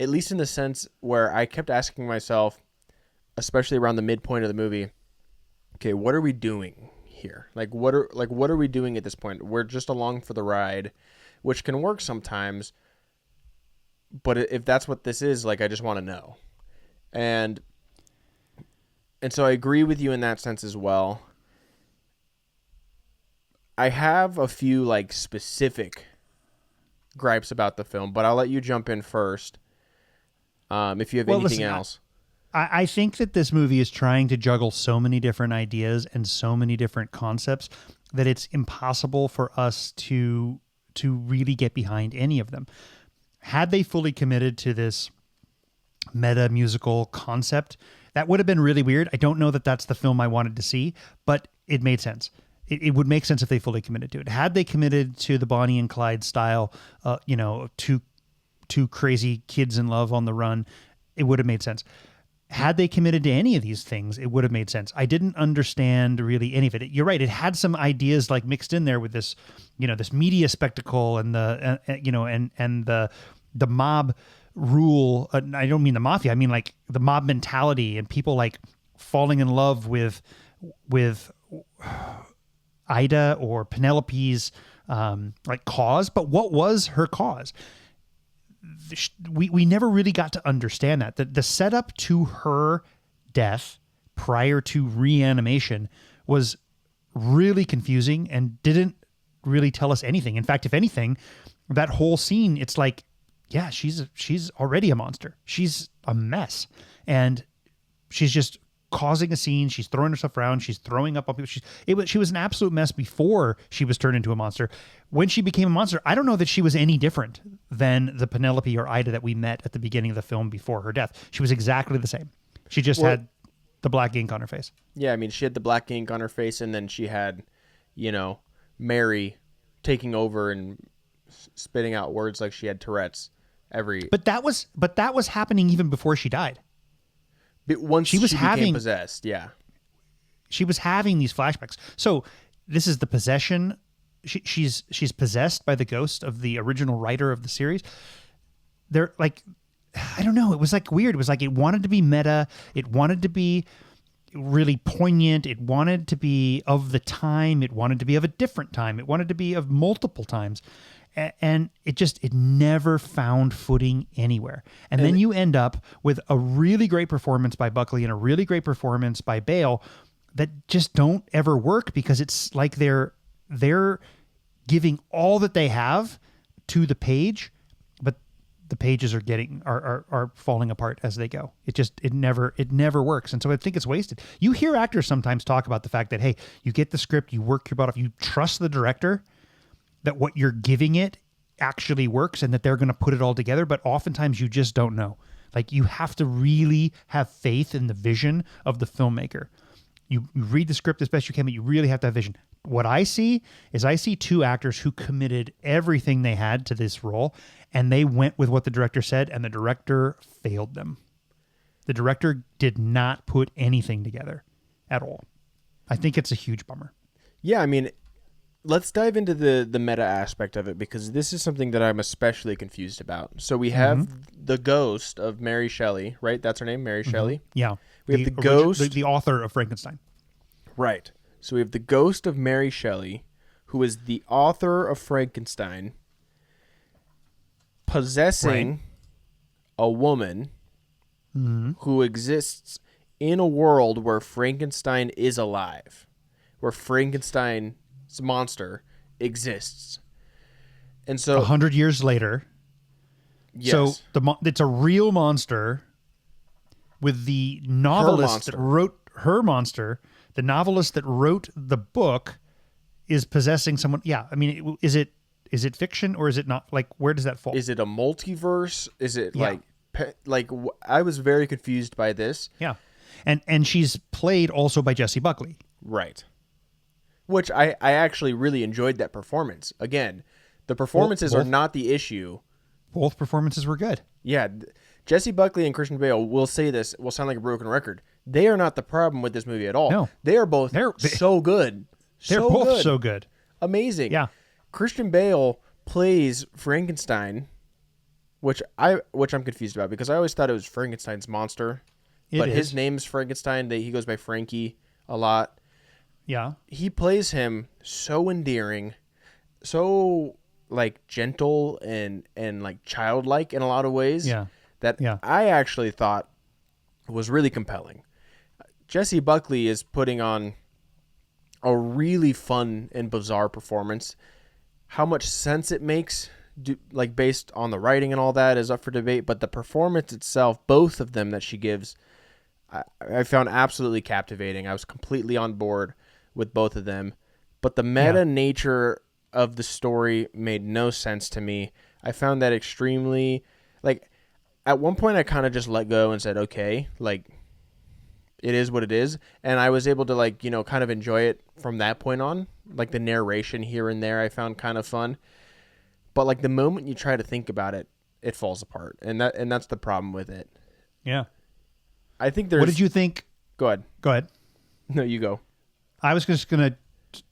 least in the sense where I kept asking myself, especially around the midpoint of the movie, okay, what are we doing here? What are we doing at this point? We're just along for the ride, which can work sometimes, but if that's what this is, I just want to know. And so I agree with you in that sense as well. I have a few specific gripes about the film, but I'll let you jump in first. If you have anything else. I think that this movie is trying to juggle so many different ideas and so many different concepts that it's impossible for us to really get behind any of them. Had they fully committed to this meta musical concept, that would have been really weird. I don't know that that's the film I wanted to see, but it made sense. It would make sense if they fully committed to it. Had they committed to the Bonnie and Clyde style, two crazy kids in love on the run, it would have made sense. Had they committed to any of these things, it would have made sense. I didn't understand really any of it. You're right. It had some ideas mixed in there with this, this media spectacle and the mob rule. I don't mean the mafia. I mean the mob mentality and people falling in love with Ida or Penelope's cause. But what was her cause? We never really got to understand that. The setup to her death prior to reanimation was really confusing and didn't really tell us anything. In fact, if anything, that whole scene, it's she's already a monster. She's a mess. And she's just causing a scene. She's throwing herself around. She's throwing up on people. She was an absolute mess before she was turned into a monster. When she became a monster, I don't know that she was any different than the Penelope or Ida that we met at the beginning of the film before her death. She was exactly the same. She just had the black ink on her face. Yeah, I mean, she had the black ink on her face, and then she had, Mary taking over and spitting out words like she had Tourette's But that was happening even before she died. Once she became possessed, she was having these flashbacks. So this is the possession. She's possessed by the ghost of the original writer of the series. They're I don't know. It was weird. It was it wanted to be meta. It wanted to be really poignant. It wanted to be of the time. It wanted to be of a different time. It wanted to be of multiple times. And it never found footing anywhere. And then you end up with a really great performance by Buckley and a really great performance by Bale that just don't ever work because it's like they're giving all that they have to the page, but the pages are falling apart as they go. It never works. And so I think it's wasted. You hear actors sometimes talk about the fact that, hey, you get the script, you work your butt off, you trust the director that what you're giving it actually works and that they're going to put it all together. But oftentimes you just don't know. You have to really have faith in the vision of the filmmaker. You read the script as best you can, but you really have to have vision. What I see is two actors who committed everything they had to this role, and they went with what the director said, and the director failed them. The director did not put anything together at all. I think it's a huge bummer. Yeah, I mean, let's dive into the meta aspect of it, because this is something that I'm especially confused about. So we have the ghost of Mary Shelley, right? That's her name, Mary Shelley? Yeah. We have the ghost... The author of Frankenstein. Right. So we have the ghost of Mary Shelley, who is the author of Frankenstein, possessing a woman who exists in a world where Frankenstein is alive, where Frankenstein's monster exists. And so 100 years later. yes, So it's a real monster with the novelist that wrote her monster. The novelist that wrote the book is possessing someone. Yeah. I mean, is it fiction or is it not? Like, where does that fall? is it a multiverse? Is it I was very confused by this. Yeah. And she's played also by Jessie Buckley. Right. Which I actually really enjoyed that performance. Again, the performances are not the issue. Both performances were good. Yeah. Jessie Buckley and Christian Bale will say this, will sound like a broken record. They are not the problem with this movie at all. No. They are both so good. They're both so good. Amazing. Yeah. Christian Bale plays Frankenstein, which I'm confused about because I always thought it was Frankenstein's monster. But his name's Frankenstein. He goes by Frankie a lot. Yeah. He plays him so endearing, so like gentle and like childlike in a lot of ways. Yeah. I actually thought was really compelling. Jessie Buckley is putting on a really fun and bizarre performance. How much sense it makes, like based on the writing and all that, is up for debate. But the performance itself, both of them that she gives, I found absolutely captivating. I was completely on board with both of them. But the meta nature of the story made no sense to me. I found that extremely, like, at one point I kind of just let go and said, okay, like, it is what it is. And I was able to, like, you know, kind of enjoy it from that point on. Like, the narration here and there I found kind of fun. But, like, the moment you try to think about it, it falls apart. And that's the problem with it. Yeah. I think there's... What did you think? Go ahead. Go ahead. No, you go. I was just going to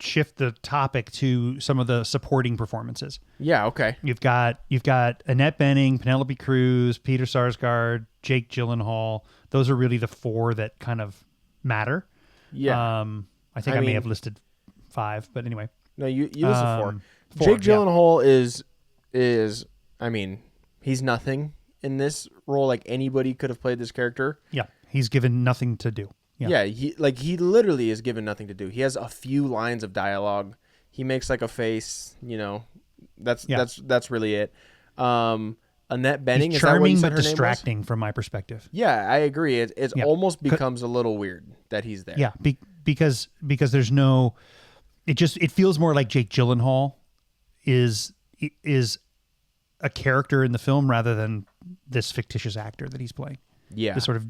shift the topic to some of the supporting performances. Yeah, okay. You've got Annette Bening, Penelope Cruz, Peter Sarsgaard, Jake Gyllenhaal. Those are really the four that kind of matter. Yeah. I think I may have listed 5, but anyway. No, you listed 4. Jake yeah. Gyllenhaal is I mean, he's nothing in this role. Like, anybody could have played this character. Yeah, he's given nothing to do. Yeah, he literally is given nothing to do. He has a few lines of dialogue. He makes like a face, you know. That's really it. Annette Bening, he's is that what you charming said but her distracting name was? from my perspective. Yeah, I agree. It almost becomes a little weird that he's there. Yeah, because there's no. It feels more like Jake Gyllenhaal is a character in the film rather than this fictitious actor that he's playing. Yeah, this sort of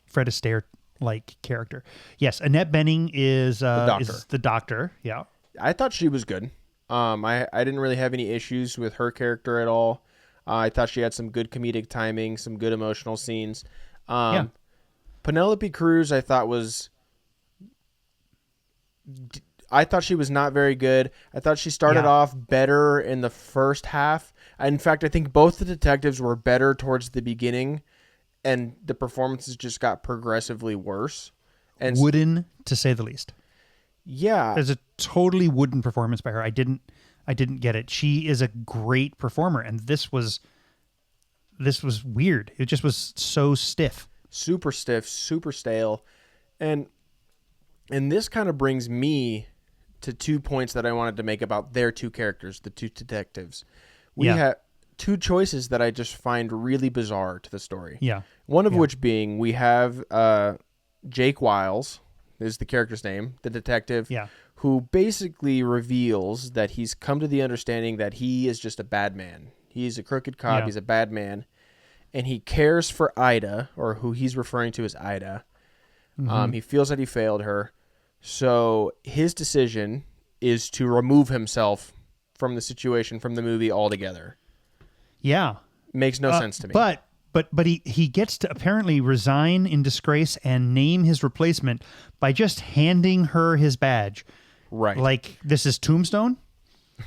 Fred Astaire like character. Yes, Annette Bening is the doctor. Yeah, I thought she was good. I didn't really have any issues with her character at all. I thought she had some good comedic timing, some good emotional scenes. Penelope Cruz, I thought she was not very good. I thought she started off better in the first half. In fact, I think both the detectives were better towards the beginning, and the performances just got progressively worse. And wooden, to say the least. Yeah. There's a totally wooden performance by her. I didn't get it. She is a great performer, and this was weird. It just was so stiff. Super stiff, super stale. And this kind of brings me to 2 points that I wanted to make about their 2 characters, the 2 detectives. We have 2 choices that I just find really bizarre to the story. Yeah. One of which being we have Jake Wiles, is the character's name, the detective, who basically reveals that he's come to the understanding that he is just a bad man. He's a crooked cop. He's a bad man. And he cares for Ida, or who he's referring to as Ida. Mm-hmm. He feels that he failed her. So his decision is to remove himself from the situation, from the movie altogether. Yeah. Makes no sense to me. But he gets to apparently resign in disgrace and name his replacement by just handing her his badge. Right. Like, this is Tombstone?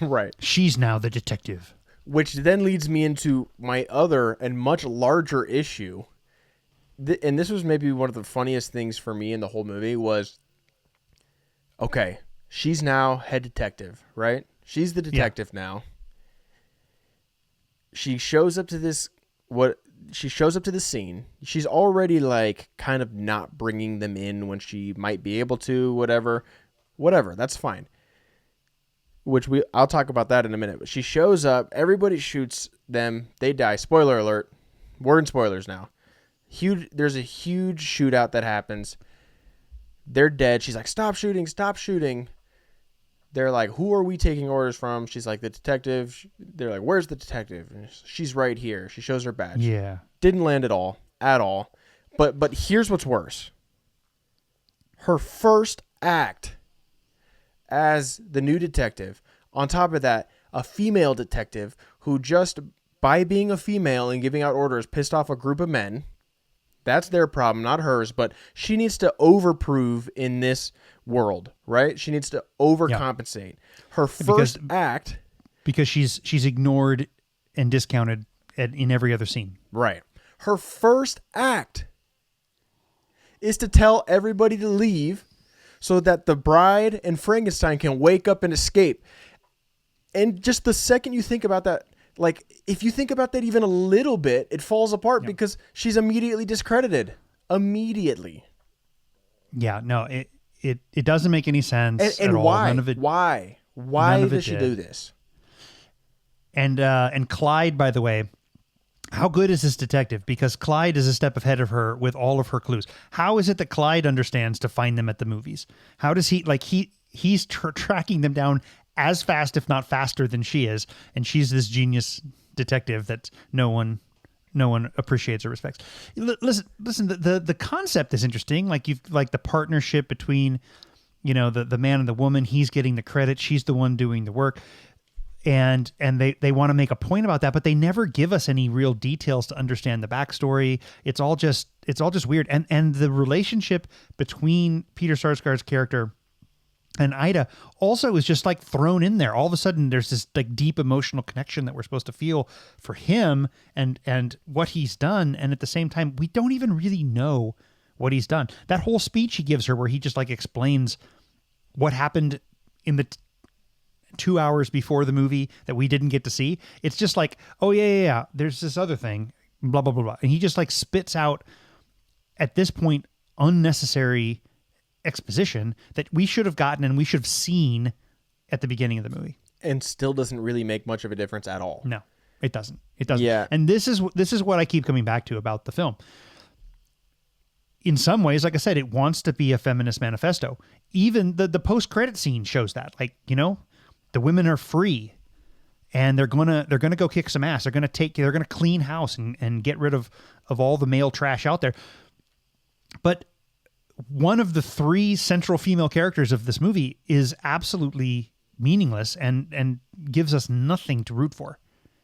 Right. She's now the detective. Which then leads me into my other and much larger issue. And this was maybe one of the funniest things for me in the whole movie was, okay, she's now head detective, right? She's the detective now. She shows up to this, what she shows up to the scene. She's already like kind of not bringing them in when she might be able to, whatever. That's fine. I'll talk about that in a minute. But she shows up, everybody shoots them, they die. Spoiler alert. We're in spoilers now. There's a huge shootout that happens. They're dead. She's like, stop shooting, stop shooting. They're like, who are we taking orders from? She's like, the detective. They're like, where's the detective? And she's right here. She shows her badge. Yeah. Didn't land at all. But here's what's worse. Her first act as the new detective. On top of that, a female detective who just by being a female and giving out orders pissed off a group of men. That's their problem, not hers. But she needs to overprove in this world, right? She needs to overcompensate. Her first act, because she's ignored and discounted in every other scene. Right. Her first act is to tell everybody to leave so that the bride and Frankenstein can wake up and escape. And just the second you think about that, like if you think about that even a little bit, it falls apart because she's immediately discredited. Immediately. Yeah, no, it doesn't make any sense and at all. Why? None of it, why does she do this? And Clyde, by the way, how good is this detective? Because Clyde is a step ahead of her with all of her clues. How is it that Clyde understands to find them at the movies? How does he's tracking them down as fast, if not faster than she is, and she's this genius detective that no one appreciates or respects. Listen. The concept is interesting. Like the partnership between, the man and the woman. He's getting the credit. She's the one doing the work. And they want to make a point about that, but they never give us any real details to understand the backstory. It's all just weird. And the relationship between Peter Sarsgaard's character and Ida also is just like thrown in there. All of a sudden there's this like deep emotional connection that we're supposed to feel for him and what he's done. And at the same time, we don't even really know what he's done. That whole speech he gives her where he just like explains what happened in the 2 hours before the movie that we didn't get to see. It's just like, oh yeah. There's this other thing, blah, blah, blah, blah. And he just like spits out at this point, unnecessary exposition that we should have gotten and we should have seen at the beginning of the movie. And still doesn't really make much of a difference at all. No, it doesn't. It doesn't. Yeah. And this is what I keep coming back to about the film. In some ways, like I said, it wants to be a feminist manifesto. Even the post-credit scene shows that. Like, the women are free and they're gonna go kick some ass. They're gonna clean house and get rid of all the male trash out there. But one of the three central female characters of this movie is absolutely meaningless and gives us nothing to root for.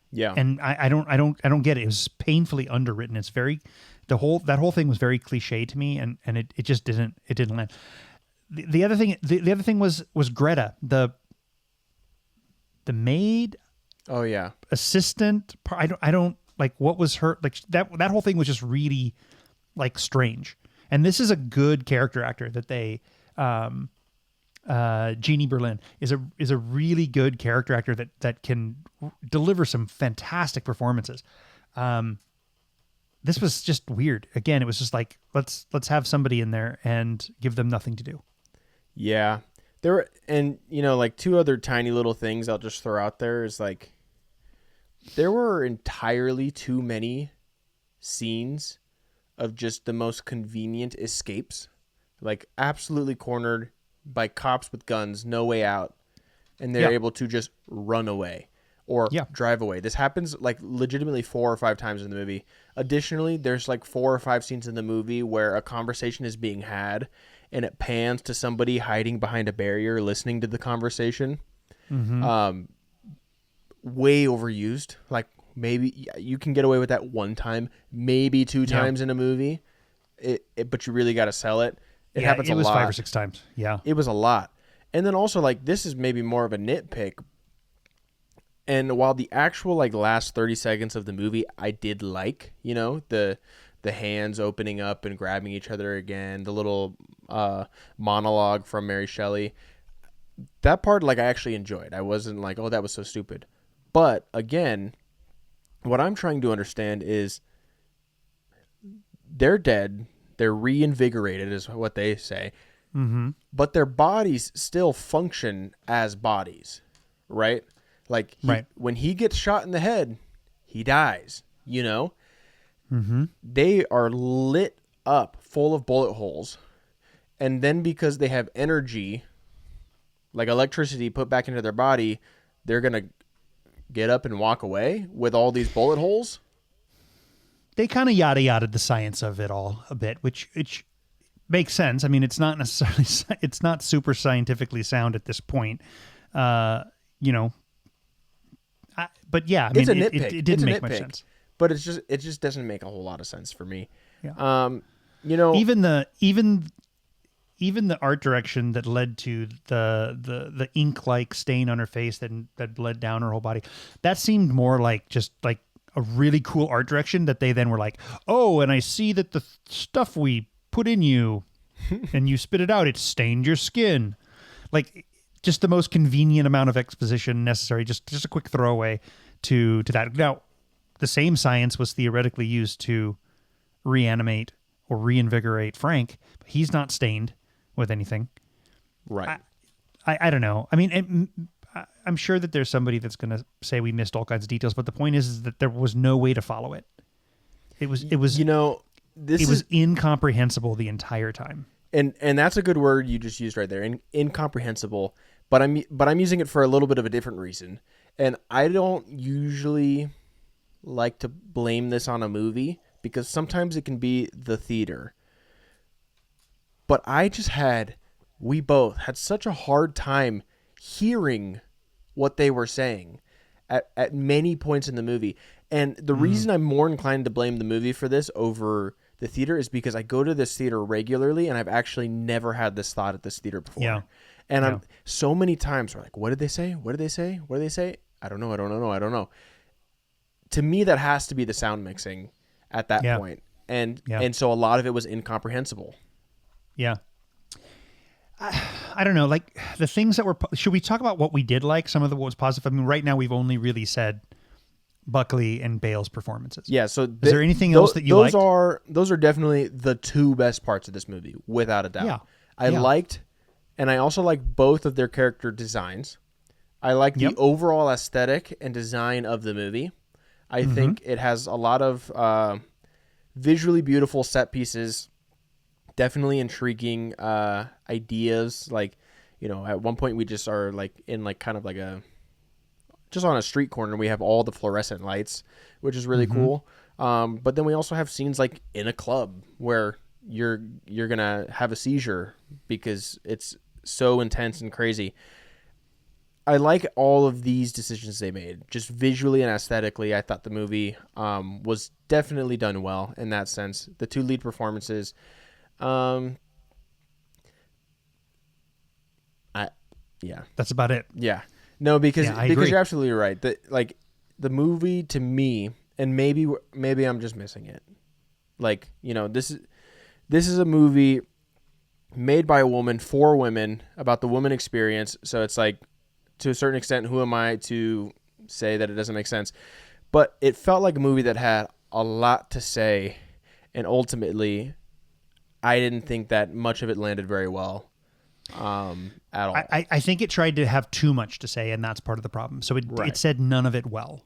Yeah. And I don't get it. It was painfully underwritten. It's that whole thing was very cliche to me and it just didn't land. The other thing was Greta, the maid. Oh yeah. Assistant. I don't like what was her, like that whole thing was just really like strange. And this is a good character actor that they, Jeannie Berlin is a really good character actor that can deliver some fantastic performances. This was just weird. Again, it was just like, let's have somebody in there and give them nothing to do. Yeah. Like two other tiny little things I'll just throw out there is like, there were entirely too many scenes of just the most convenient escapes, like absolutely cornered by cops with guns, no way out, and they're able to just run away or drive away. This happens like legitimately 4 or 5 times in the movie. Additionally, there's like 4 or 5 scenes in the movie where a conversation is being had and it pans to somebody hiding behind a barrier listening to the conversation. Mm-hmm. Way overused. Like, maybe you can get away with that one time, maybe 2 times in a movie, but you really got to sell it. It happens a lot. It was 5 or 6 times. Yeah. It was a lot. And then also, like, this is maybe more of a nitpick. And while the actual, like, last 30 seconds of the movie I did like, the hands opening up and grabbing each other again, the little monologue from Mary Shelley, that part, like, I actually enjoyed. I wasn't like, oh, that was so stupid. But, again, what I'm trying to understand is they're dead. They're reinvigorated, is what they say. But their bodies still function as bodies, right? Like when he gets shot in the head, he dies, you know? They are lit up full of bullet holes. And then because they have energy, like electricity put back into their body, they're going to get up and walk away with all these bullet holes. They kind of yada-yada the science of it all a bit, which makes sense. I mean, it's not necessarily, it's not super scientifically sound at this point, you know. But yeah, I mean, it's a nitpick. It didn't make much sense. But it just doesn't make a whole lot of sense for me. Yeah. You know, even the art direction that led to the ink-like stain on her face that bled down her whole body, that seemed more like just like a really cool art direction that they then were like, oh, and I see that the stuff we put in you and you spit it out, it stained your skin. Like, just the most convenient amount of exposition necessary, just a quick throwaway to that. Now, the same science was theoretically used to reanimate or reinvigorate Frank, but he's not stained with anything. Right. I don't know. I mean, I'm sure that there's somebody that's going to say we missed all kinds of details, but the point is that there was no way to follow it. It was you know, it was incomprehensible the entire time. And that's a good word you just used right there. Incomprehensible. But I'm using it for a little bit of a different reason. And I don't usually like to blame this on a movie because sometimes it can be the theater. But we both had such a hard time hearing what they were saying at many points in the movie. And the reason I'm more inclined to blame the movie for this over the theater is because I go to this theater regularly and I've actually never had this thought at this theater before. Yeah. And I'm so many times we're like, what did they say? What did they say? What did they say? I don't know. To me, that has to be the sound mixing at that point. And so a lot of it was incomprehensible. Yeah. I don't know. Like the things that were, should we talk about what we did like? Some of the what was positive. I mean, right now we've only really said Buckley and Bale's performances. Yeah. So is there anything else that you liked? Those are definitely the two best parts of this movie, without a doubt. Yeah. I liked, and I also liked both of their character designs. I like the overall aesthetic and design of the movie. I think it has a lot of visually beautiful set pieces. Definitely intriguing ideas. Like, you know, at one point we just are like in like kind of like just on a street corner. We have all the fluorescent lights, which is really cool. But then we also have scenes like in a club where you're gonna have a seizure because it's so intense and crazy. I like all of these decisions they made. Just visually and aesthetically, I thought the movie was definitely done well in that sense. The two lead performances. That's about it. Yeah. No, because agree. you're absolutely right. Like the movie to me, and maybe I'm just missing it. Like, you know, this is a movie made by a woman for women about the woman experience. So it's like, to a certain extent, who am I to say that it doesn't make sense? But it felt like a movie that had a lot to say, and ultimately, I didn't think that much of it landed very well at all. I think it tried to have too much to say, and that's part of the problem. So it said none of it well.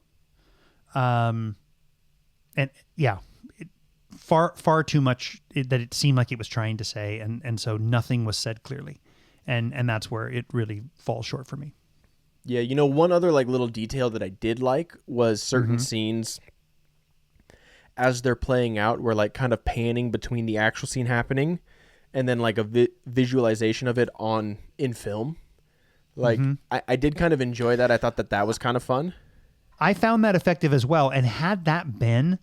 And yeah, far too much that it seemed like it was trying to say, and so nothing was said clearly. And that's where it really falls short for me. Yeah, you know, one other like little detail that I did like was certain scenes as they're playing out, we're like kind of panning between the actual scene happening and then like a visualization of it in film. Like I did kind of enjoy that. I thought that was kind of fun. I found that effective as well. And had that been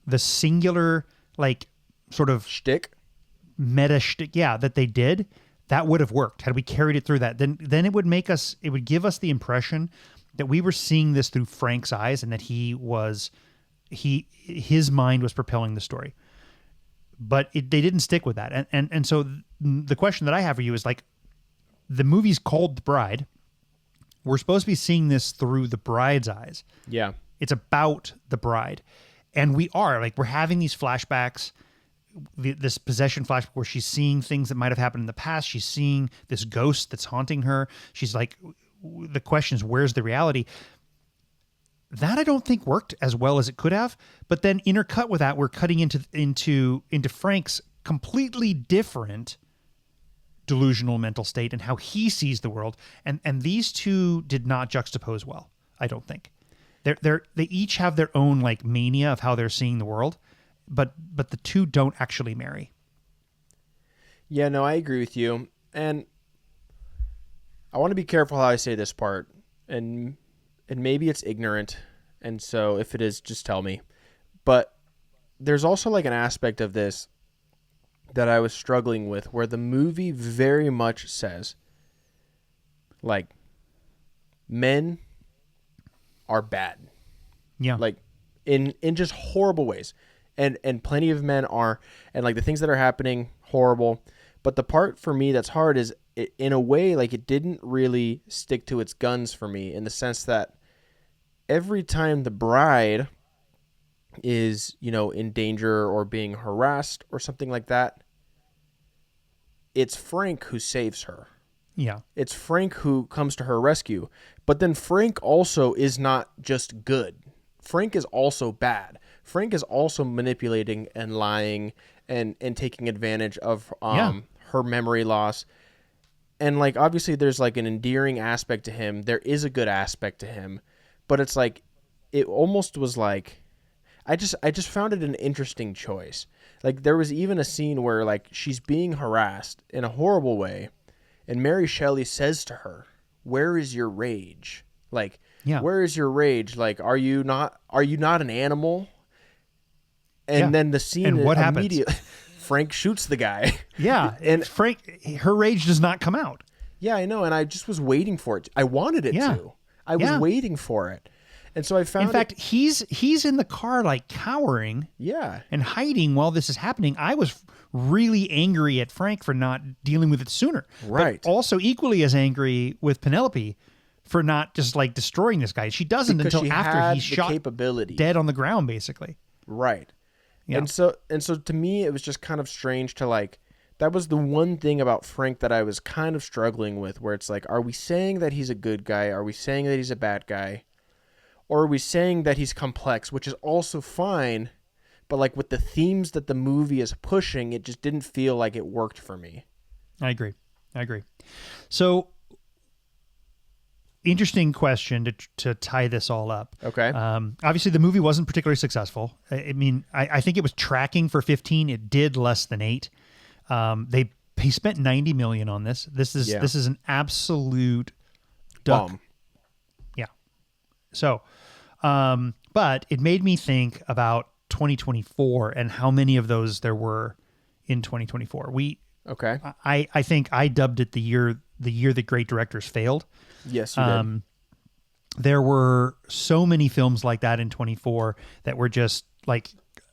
the singular, like sort of meta shtick, that they did, that would have worked. Had we carried it through that, then it would give us the impression that we were seeing this through Frank's eyes and that his mind was propelling the story. But they didn't stick with that. And so the question that I have for you is like, the movie's called The Bride. We're supposed to be seeing this through the bride's eyes. Yeah. It's about the bride. And we're having these flashbacks this possession flashback where she's seeing things that might have happened in the past. She's seeing this ghost that's haunting her. She's like, the question is, where's the reality? That I don't think worked as well as it could have. But then intercut with that, we're cutting into Frank's completely different delusional mental state and how he sees the world. And these two did not juxtapose well, I don't think. They each have their own like mania of how they're seeing the world, but the two don't actually marry. Yeah, no, I agree with you. And I want to be careful how I say this part. And maybe it's ignorant. And so if it is, just tell me. But there's also like an aspect of this that I was struggling with where the movie very much says, like, men are bad. Yeah. Like, in just horrible ways. And plenty of men are, and like the things that are happening, horrible. But the part for me that's hard is, in a way, like it didn't really stick to its guns for me, in the sense that every time the bride is, in danger or being harassed or something like that, it's Frank who saves her. Yeah. It's Frank who comes to her rescue. But then Frank also is not just good. Frank is also bad. Frank is also manipulating and lying and taking advantage of her memory loss. And like, obviously there's like an endearing aspect to him. There is a good aspect to him, but it's like, it almost was like, I just found it an interesting choice. Like there was even a scene where like she's being harassed in a horrible way, and Mary Shelley says to her, "Where is your rage? Like, where is your rage? Like, are you not an animal?" And then the scene, and what happens? Frank shoots the guy. Yeah, and Frank, her rage does not come out. Yeah, I know, and I just was waiting for it. I wanted it to. I was waiting for it. And so I found, in fact, he's in the car like cowering, and hiding while this is happening. I was really angry at Frank for not dealing with it sooner. Right. But also equally as angry with Penelope for not just like destroying this guy. She doesn't until after he's shot dead on the ground, basically. Right. Yeah. And so to me, it was just kind of strange to like, that was the one thing about Frank that I was kind of struggling with, where it's like, are we saying that he's a good guy? Are we saying that he's a bad guy? Or are we saying that he's complex, which is also fine, but like with the themes that the movie is pushing, it just didn't feel like it worked for me. I agree. So, interesting question to tie this all up. Okay. Obviously, the movie wasn't particularly successful. I mean, I think it was tracking for 15. It did less than 8. They spent $90 million on this. This is an absolute duck. Bomb. Yeah. So, but it made me think about 2024 and how many of those there were in 2024. I think I dubbed it the year that great directors failed. Yes, you did. There were so many films like that in 24 that were just like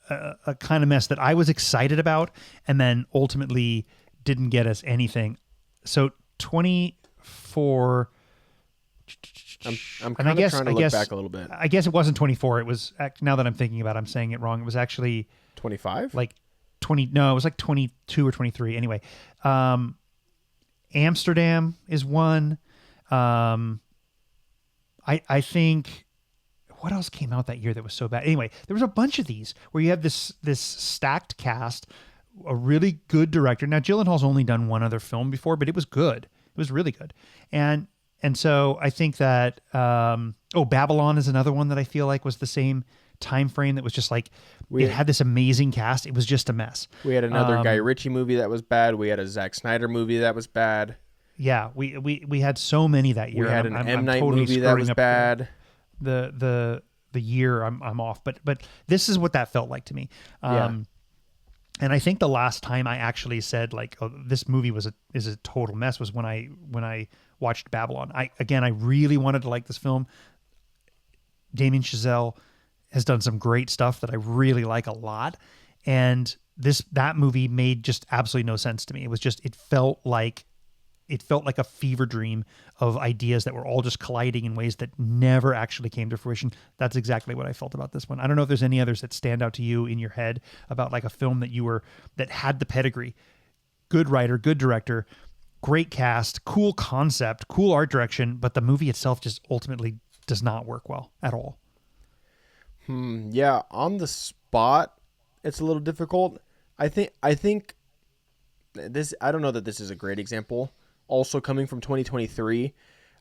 a kind of mess that I was excited about and then ultimately didn't get us anything. So 24. I'm kind of trying to look back a little bit. I guess it wasn't 24. It was, now that I'm thinking about it, I'm saying it wrong. It was actually 25? Like 20. No, it was like 22 or 23. Anyway, Amsterdam is one. I think, what else came out that year that was so bad? Anyway, there was a bunch of these where you have this stacked cast, a really good director. Now, Gyllenhaal's only done one other film before, but it was good. It was really good. And so I think that, Babylon is another one that I feel like was the same time frame that was just like, it had this amazing cast. It was just a mess. We had another Guy Ritchie movie that was bad. We had a Zack Snyder movie that was bad. Yeah, we had so many that year. We had an M. Night movie that was bad. The year I'm off, but this is what that felt like to me. And I think the last time I actually said like, oh, this movie is a total mess was when I watched Babylon. I really wanted to like this film. Damien Chazelle has done some great stuff that I really like a lot, and that movie made just absolutely no sense to me. It felt like it felt like a fever dream of ideas that were all just colliding in ways that never actually came to fruition. That's exactly what I felt about this one. I don't know if there's any others that stand out to you in your head about like a film that had the pedigree, good writer, good director, great cast, cool concept, cool art direction, but the movie itself just ultimately does not work well at all. Yeah, on the spot, it's a little difficult. I think this, I don't know that this is a great example. Also coming from 2023,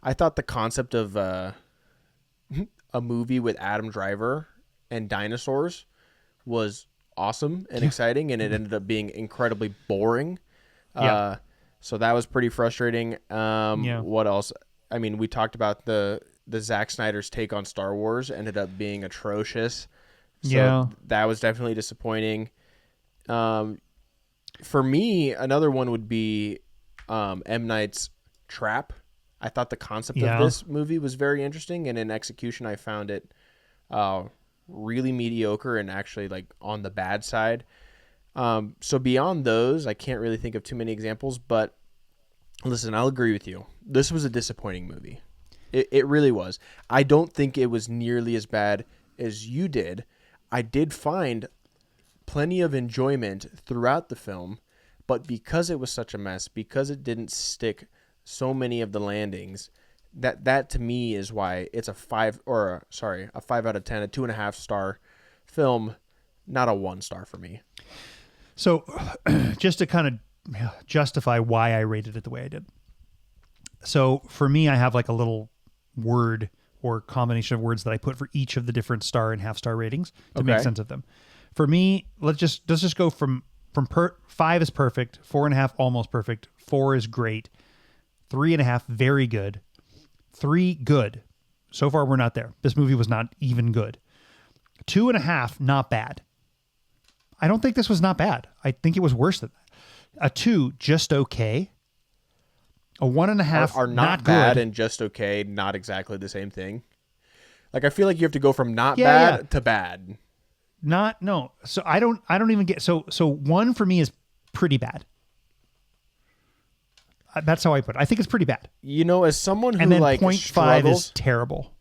I thought the concept of a movie with Adam Driver and dinosaurs was awesome and exciting, and it ended up being incredibly boring. So that was pretty frustrating. What else? I mean, we talked about the Zack Snyder's take on Star Wars ended up being atrocious. So that was definitely disappointing. For me, another one would be M. Night's Trap. I thought the concept of this movie was very interesting, and in execution, I found it really mediocre and actually like on the bad side. So beyond those, I can't really think of too many examples, but listen, I'll agree with you. This was a disappointing movie. It really was. I don't think it was nearly as bad as you did. I did find plenty of enjoyment throughout the film, but because it was such a mess, because it didn't stick so many of the landings, that to me is why it's a 5 out of 10, a 2.5 star film, not a 1 star for me. So just to kind of justify why I rated it the way I did. So for me, I have like a little word or combination of words that I put for each of the different star and half star ratings to make sense of them. For me, let's just go from 5 is perfect, 4.5 almost perfect, 4 is great, 3.5 very good, 3 good. So far, we're not there. This movie was not even good. 2.5 not bad. I don't think this was not bad. I think it was worse than that. A 2 just okay. A 1.5 are not bad and just okay, not exactly the same thing. Like I feel like you have to go from not bad to bad. So I don't even get so 1 for me is pretty bad. That's how I put it. I think it's pretty bad. You know, as someone who and then like 0.5 struggles, is terrible.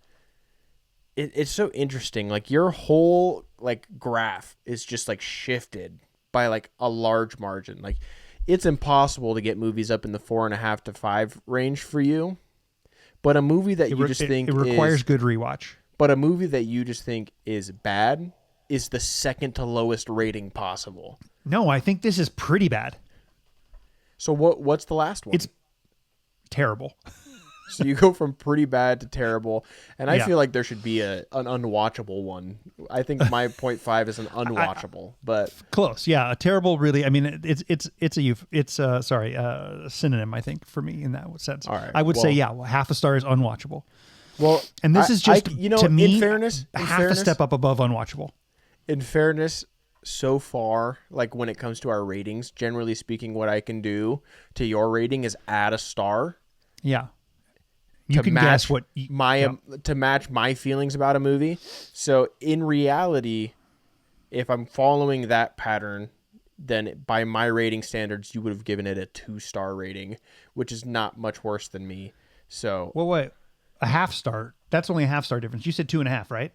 It's so interesting. Like your whole like graph is just like shifted by like a large margin. Like it's impossible to get movies up in the 4.5 to 5 range for you. But a movie that you just think it requires good rewatch. But a movie that you just think is bad is the second to lowest rating possible. No, I think this is pretty bad. So what's the last one? It's terrible. So you go from pretty bad to terrible, and I feel like there should be an unwatchable one. I think my 0.5 is an unwatchable, but close. Yeah, a terrible. Really, I mean, it's a synonym. I think for me in that sense. All right. I would say half a star is unwatchable. Well, and this is just to me in fairness, a step up above unwatchable. In fairness, so far, like when it comes to our ratings, generally speaking, what I can do to your rating is add a star. Yeah. You can guess what to match my feelings about a movie. So in reality, if I'm following that pattern, then by my rating standards, you would have given it a 2-star rating, which is not much worse than me. So wait, a half star. That's only a half star difference. You said 2.5, right?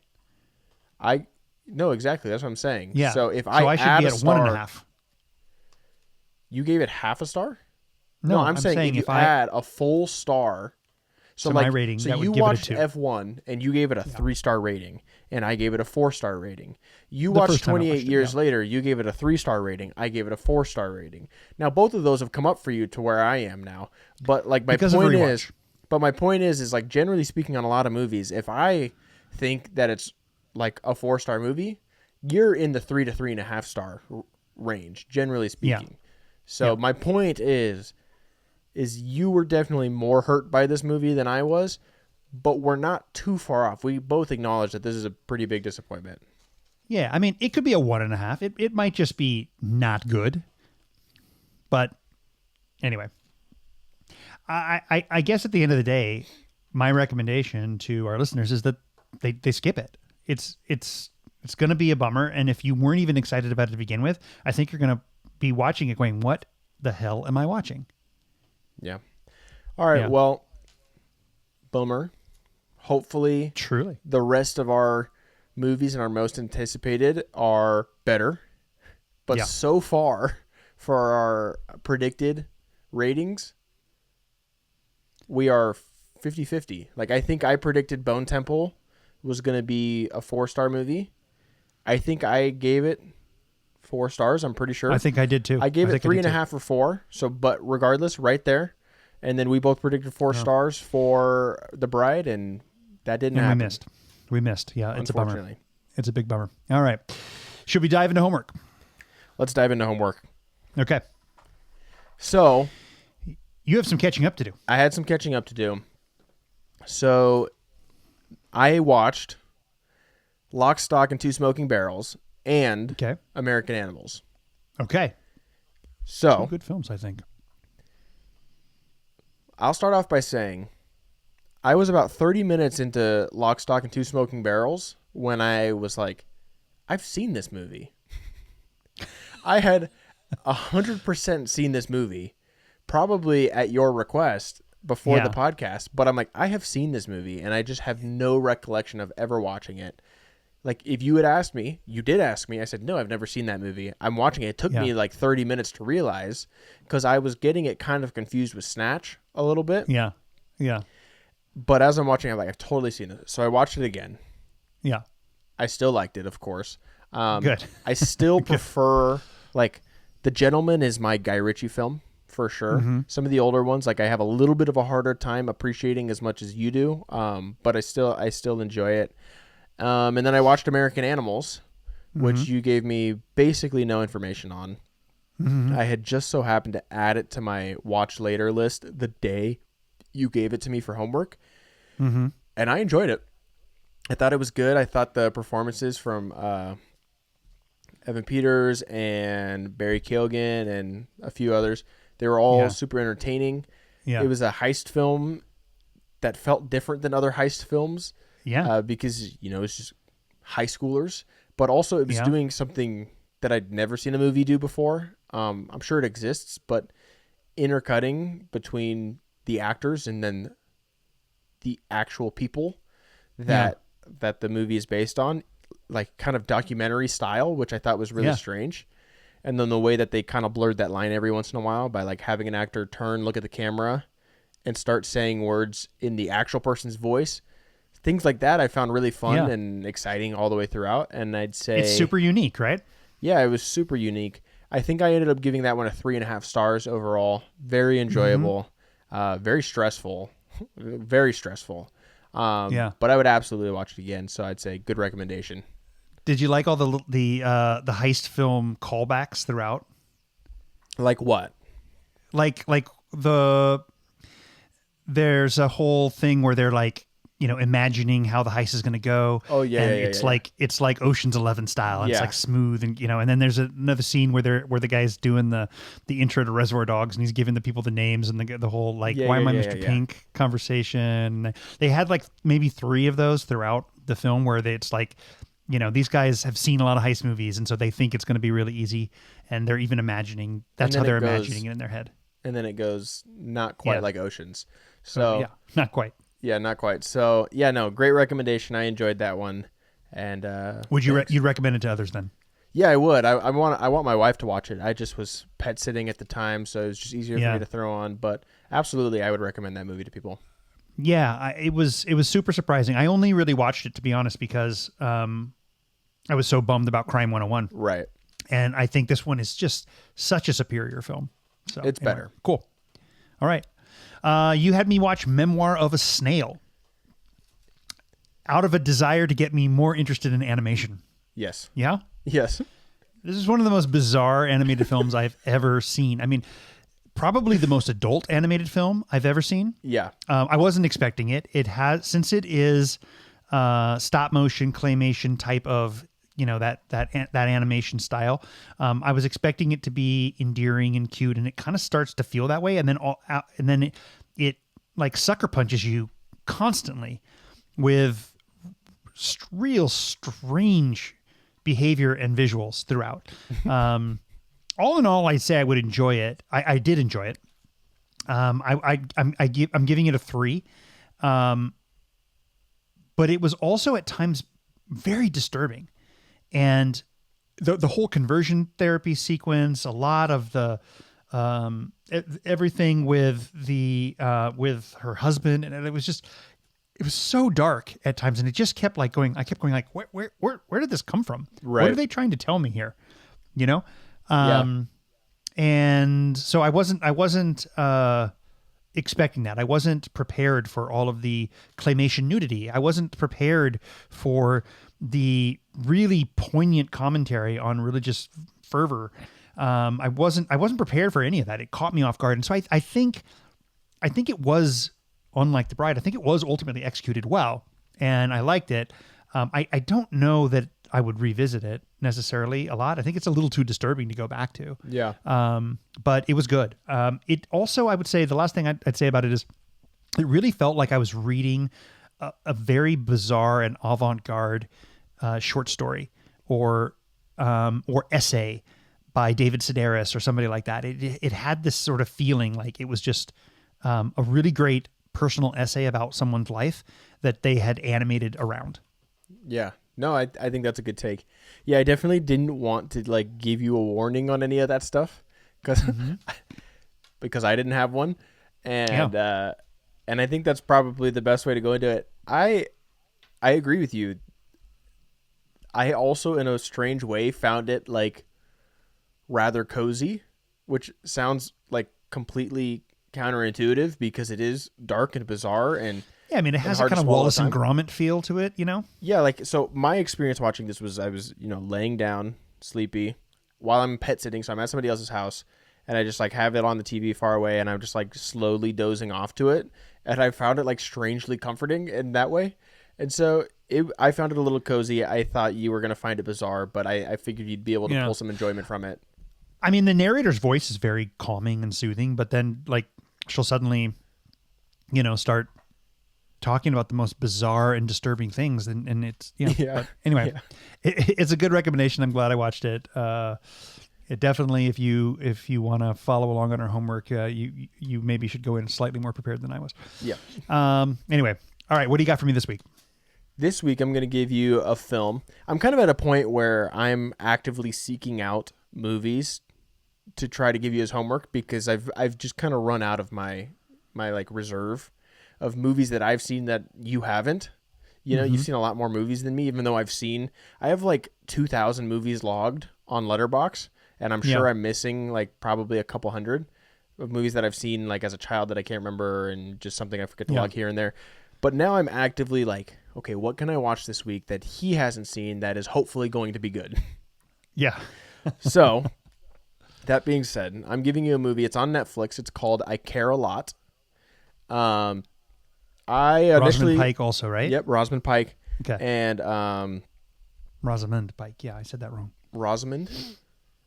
No, exactly. That's what I'm saying. Yeah. So if I should add be a at star, 1.5. You gave it half a star? No, I'm saying if you add a full star. So my rating, so that you would give watched it a 2. F1 and you gave it a 3-star rating, and I gave it a 4-star rating. You watched 28 years later, you gave it a 3-star rating, I gave it a 4-star rating. Now both of those have come up for you to where I am now. But like my point is like generally speaking on a lot of movies, if I think that it's like a 4-star movie, you're in the 3 to 3.5 star range, generally speaking. Yeah. So my point is you were definitely more hurt by this movie than I was, but we're not too far off. We both acknowledge that this is a pretty big disappointment. Yeah, I mean, it could be a 1.5. It might just be not good. But anyway, I guess at the end of the day, my recommendation to our listeners is that they skip it. It's going to be a bummer, and if you weren't even excited about it to begin with, I think you're going to be watching it going, what the hell am I watching? Yeah. All right. Yeah. Well, bummer. Hopefully, Truly. the rest of our movies and our most anticipated are better. But Yeah. so far, for our predicted ratings, we are 50-50. Like, I think I predicted Bone Temple was going to be a 4-star movie. I think I gave it 4 stars. I'm pretty sure. I think I did too. I gave it think I did 3.5 or 4. So, but regardless, right there. And then we both predicted 4 stars for The Bride, and that didn't happen. We missed. Yeah, it's a bummer. Unfortunately. It's a big bummer. All right. Should we dive into homework? Let's dive into homework. Okay. So, You have some catching up to do. I had some catching up to do. So, I watched Lock, Stock, and Two Smoking Barrels and Okay. American Animals. Okay. So, Two good films, I think. I'll start off by saying I was about 30 minutes into Lock, Stock, and Two Smoking Barrels when I was like, I've seen this movie. I had 100% seen this movie, probably at your request before the podcast, but I'm like, I have seen this movie, and I just have no recollection of ever watching it. Like, if you had asked me, you did ask me, I said, no, I've never seen that movie. I'm watching it. It took me like 30 minutes to realize, because I was getting it kind of confused with Snatch a little bit. Yeah. Yeah. But as I'm watching, I'm like, I've totally seen it. So I watched it again. Yeah. I still liked it, of course. Good. I still prefer, like, The Gentleman is my Guy Ritchie film, for sure. Mm-hmm. Some of the older ones, like, I have a little bit of a harder time appreciating as much as you do, but I still enjoy it. And then I watched American Animals, which you gave me basically no information on. Mm-hmm. I had just so happened to add it to my watch later list the day you gave it to me for homework. Mm-hmm. And I enjoyed it. I thought it was good. I thought the performances from Evan Peters and Barry Keoghan and a few others, they were all super entertaining. Yeah. It was a heist film that felt different than other heist films. Yeah. Because, you know, it's just high schoolers. But also it was doing something that I'd never seen a movie do before. I'm sure it exists, but intercutting between the actors and then the actual people that the movie is based on, like kind of documentary style, which I thought was really strange. And then the way that they kind of blurred that line every once in a while by like having an actor turn, look at the camera, and start saying words in the actual person's voice. Things like that I found really fun and exciting all the way throughout. And I'd say it's super unique, right? Yeah, it was super unique. I think I ended up giving that one a 3.5 stars overall. Very enjoyable, very stressful, very stressful. But I would absolutely watch it again. So I'd say good recommendation. Did you like all the heist film callbacks throughout? Like what? Like there's a whole thing where they're like, you know, imagining how the heist is going to go. Oh yeah, and it's like Ocean's 11 style. And It's like smooth, and you know. And then there's another scene where the guy's doing the intro to Reservoir Dogs, and he's giving the people the names and the whole like why am I Mr. Pink conversation. They had like maybe 3 of those throughout the film where it's like, you know, these guys have seen a lot of heist movies, and so they think it's going to be really easy, and they're even imagining. That's how they're imagining it in their head. And then it goes not quite like Ocean's. So not quite. Yeah, not quite. So yeah, no, great recommendation. I enjoyed that one. And would you you'd recommend it to others then? Yeah, I would. I want my wife to watch it. I just was pet sitting at the time, so it was just easier for me to throw on. But absolutely, I would recommend that movie to people. Yeah, it was super surprising. I only really watched it, to be honest, because I was so bummed about Crime 101. Right. And I think this one is just such a superior film. So it's better. Cool. All right. You had me watch Memoir of a Snail out of a desire to get me more interested in animation. Yes. Yeah? Yes. This is one of the most bizarre animated films I've ever seen. I mean, probably the most adult animated film I've ever seen. Yeah. I wasn't expecting it. It has, since it is stop motion claymation type of, you know, that animation style. I was expecting it to be endearing and cute, and it kind of starts to feel that way, and then it like sucker punches you constantly with real strange behavior and visuals throughout. All in all, I'd say I would enjoy it. I did enjoy it. I'm giving it a 3. But it was also at times very disturbing. And the whole conversion therapy sequence, a lot of the everything with with her husband, and it was so dark at times, and it just kept like going. I kept going like, where did this come from? Right. What are they trying to tell me here? You know, Yeah. and so I wasn't expecting that. I wasn't prepared for all of the claymation nudity. I wasn't prepared for the really poignant commentary on religious fervor. I wasn't prepared for any of that. It caught me off guard. And so I think it was, unlike The Bride, I think it was ultimately executed well, and I liked it. I don't know that I would revisit it necessarily a lot. I think it's a little too disturbing to go back to. Yeah. But it was good. It also, I would say, the last thing I'd say about it is it really felt like I was reading a very bizarre and avant-garde short story or essay by David Sedaris or somebody like that. It had this sort of feeling like it was just a really great personal essay about someone's life that they had animated around. Yeah. No, I think that's a good take. Yeah, I definitely didn't want to like give you a warning on any of that stuff because I didn't have one, and I think that's probably the best way to go into it. I agree with you. I also, in a strange way, found it like rather cozy, which sounds like completely counterintuitive because it is dark and bizarre and. Yeah, I mean, it has a kind of Wallace and Gromit feel to it, you know? Yeah, like, so my experience watching this was I was, laying down, sleepy, while I'm pet sitting, so I'm at somebody else's house, and I just, like, have it on the TV far away, and I'm just, like, slowly dozing off to it, and I found it, like, strangely comforting in that way, and so I found it a little cozy. I thought you were going to find it bizarre, but I figured you'd be able to pull some enjoyment from it. I mean, the narrator's voice is very calming and soothing, but then, like, she'll suddenly, start talking about the most bizarre and disturbing things, and it's But anyway, it's a good recommendation. I'm glad I watched it. It definitely, if you want to follow along on our homework, you maybe should go in slightly more prepared than I was. Yeah. Anyway, all right, what do you got for me this week? This week I'm going to give you a film. I'm kind of at a point where I'm actively seeking out movies to try to give you as homework because I've just kind of run out of my like reserve of movies that I've seen that you haven't. You've seen a lot more movies than me, even though I have like 2,000 movies logged on Letterboxd, and I'm sure I'm missing like probably a couple hundred of movies that I've seen like as a child that I can't remember and just something I forget to log here and there. But now I'm actively like, okay, what can I watch this week that he hasn't seen that is hopefully going to be good? Yeah. So that being said, I'm giving you a movie. It's on Netflix. It's called I Care a Lot. Rosamund Pike also, right? Yep, Rosamund Pike. Okay. And Rosamund Pike. Yeah, I said that wrong. Rosamund,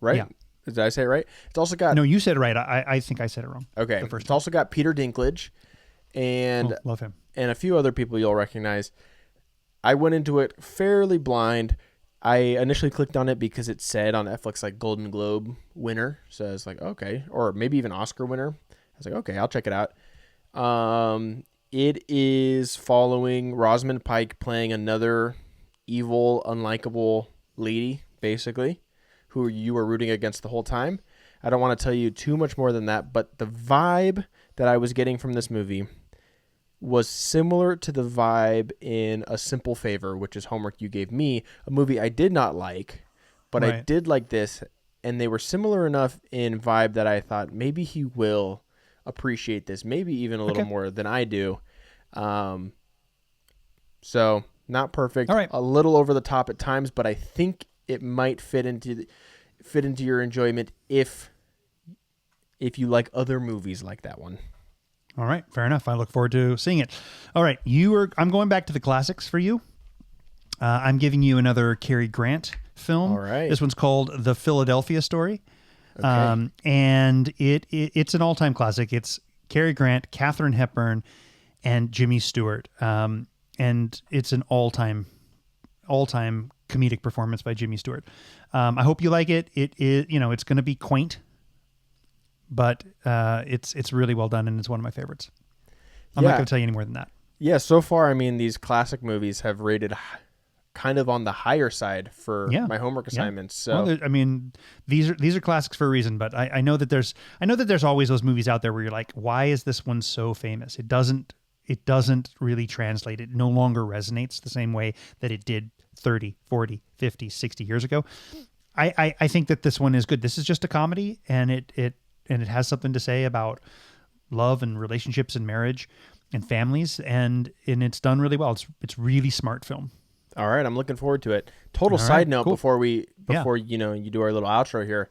right? Yeah. Did I say it right? It's also got... No, you said it right. I think I said it wrong. Okay. It's also got Peter Dinklage and love him. And a few other people you'll recognize. I went into it fairly blind. I initially clicked on it because it said on Netflix like Golden Globe winner. So I was like, okay. Or maybe even Oscar winner. I was like, okay, I'll check it out. It is following Rosamund Pike playing another evil, unlikable lady, basically, who you were rooting against the whole time. I don't want to tell you too much more than that, but the vibe that I was getting from this movie was similar to the vibe in A Simple Favor, which is homework you gave me, a movie I did not like, but I did like this, and they were similar enough in vibe that I thought maybe he will appreciate this, maybe even a little more than I do. So not perfect, a little over the top at times, but I think it might fit into your enjoyment if you like other movies like that one. All right, fair enough. I look forward to seeing it. All right, I'm going back to the classics for you. I'm giving you another Cary Grant film. All right. This one's called The Philadelphia Story. Okay. And it's an all-time classic. It's Cary Grant, Katharine Hepburn, and Jimmy Stewart. And it's an all-time comedic performance by Jimmy Stewart. I hope you like it. It is, it's going to be quaint, but it's really well done, and it's one of my favorites. I'm not going to tell you any more than that. Yeah, so far, I mean, these classic movies have rated kind of on the higher side for my homework assignments. So, well, I mean, these are classics for a reason. But I know that there's always those movies out there where you're like, why is this one so famous? It doesn't really translate. It no longer resonates the same way that it did 30, 40, 50, 60 years ago. I think that this one is good. This is just a comedy, and it has something to say about love and relationships and marriage and families, and it's done really well. It's really smart film. All right, I'm looking forward to it. Total side note, cool. before you do our little outro here.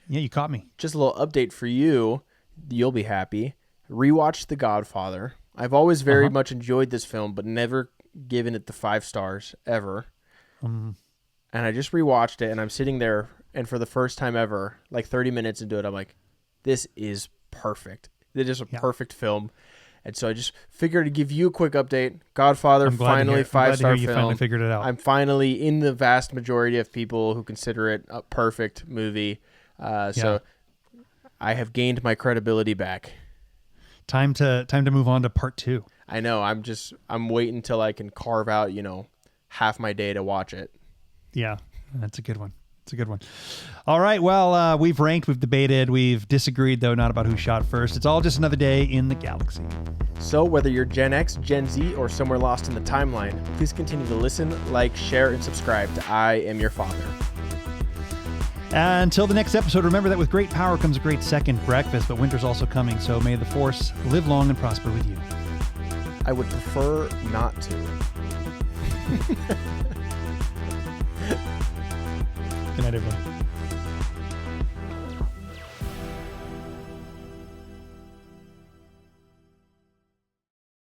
Yeah, you caught me. Just a little update for you. You'll be happy. Rewatched The Godfather. I've always very much enjoyed this film, but never given it the 5 stars ever. And I just rewatched it, and I'm sitting there, and for the first time ever, like 30 minutes into it, I'm like, this is perfect. It is a perfect film. And so I just figured to give you a quick update. Godfather, finally 5-star film. You finally figured it out. I'm finally in the vast majority of people who consider it a perfect movie. So I have gained my credibility back. Time to move on to part 2. I know. I'm waiting until I can carve out, half my day to watch it. Yeah, that's a good one. It's a good one. All right. Well, we've ranked, we've debated, we've disagreed, though not about who shot first. It's all just another day in the galaxy. So whether you're Gen X, Gen Z, or somewhere lost in the timeline, please continue to listen, like, share, and subscribe to I Am Your Father. Until the next episode, remember that with great power comes a great second breakfast, but winter's also coming, so may the Force live long and prosper with you. I would prefer not to. Good night, everyone.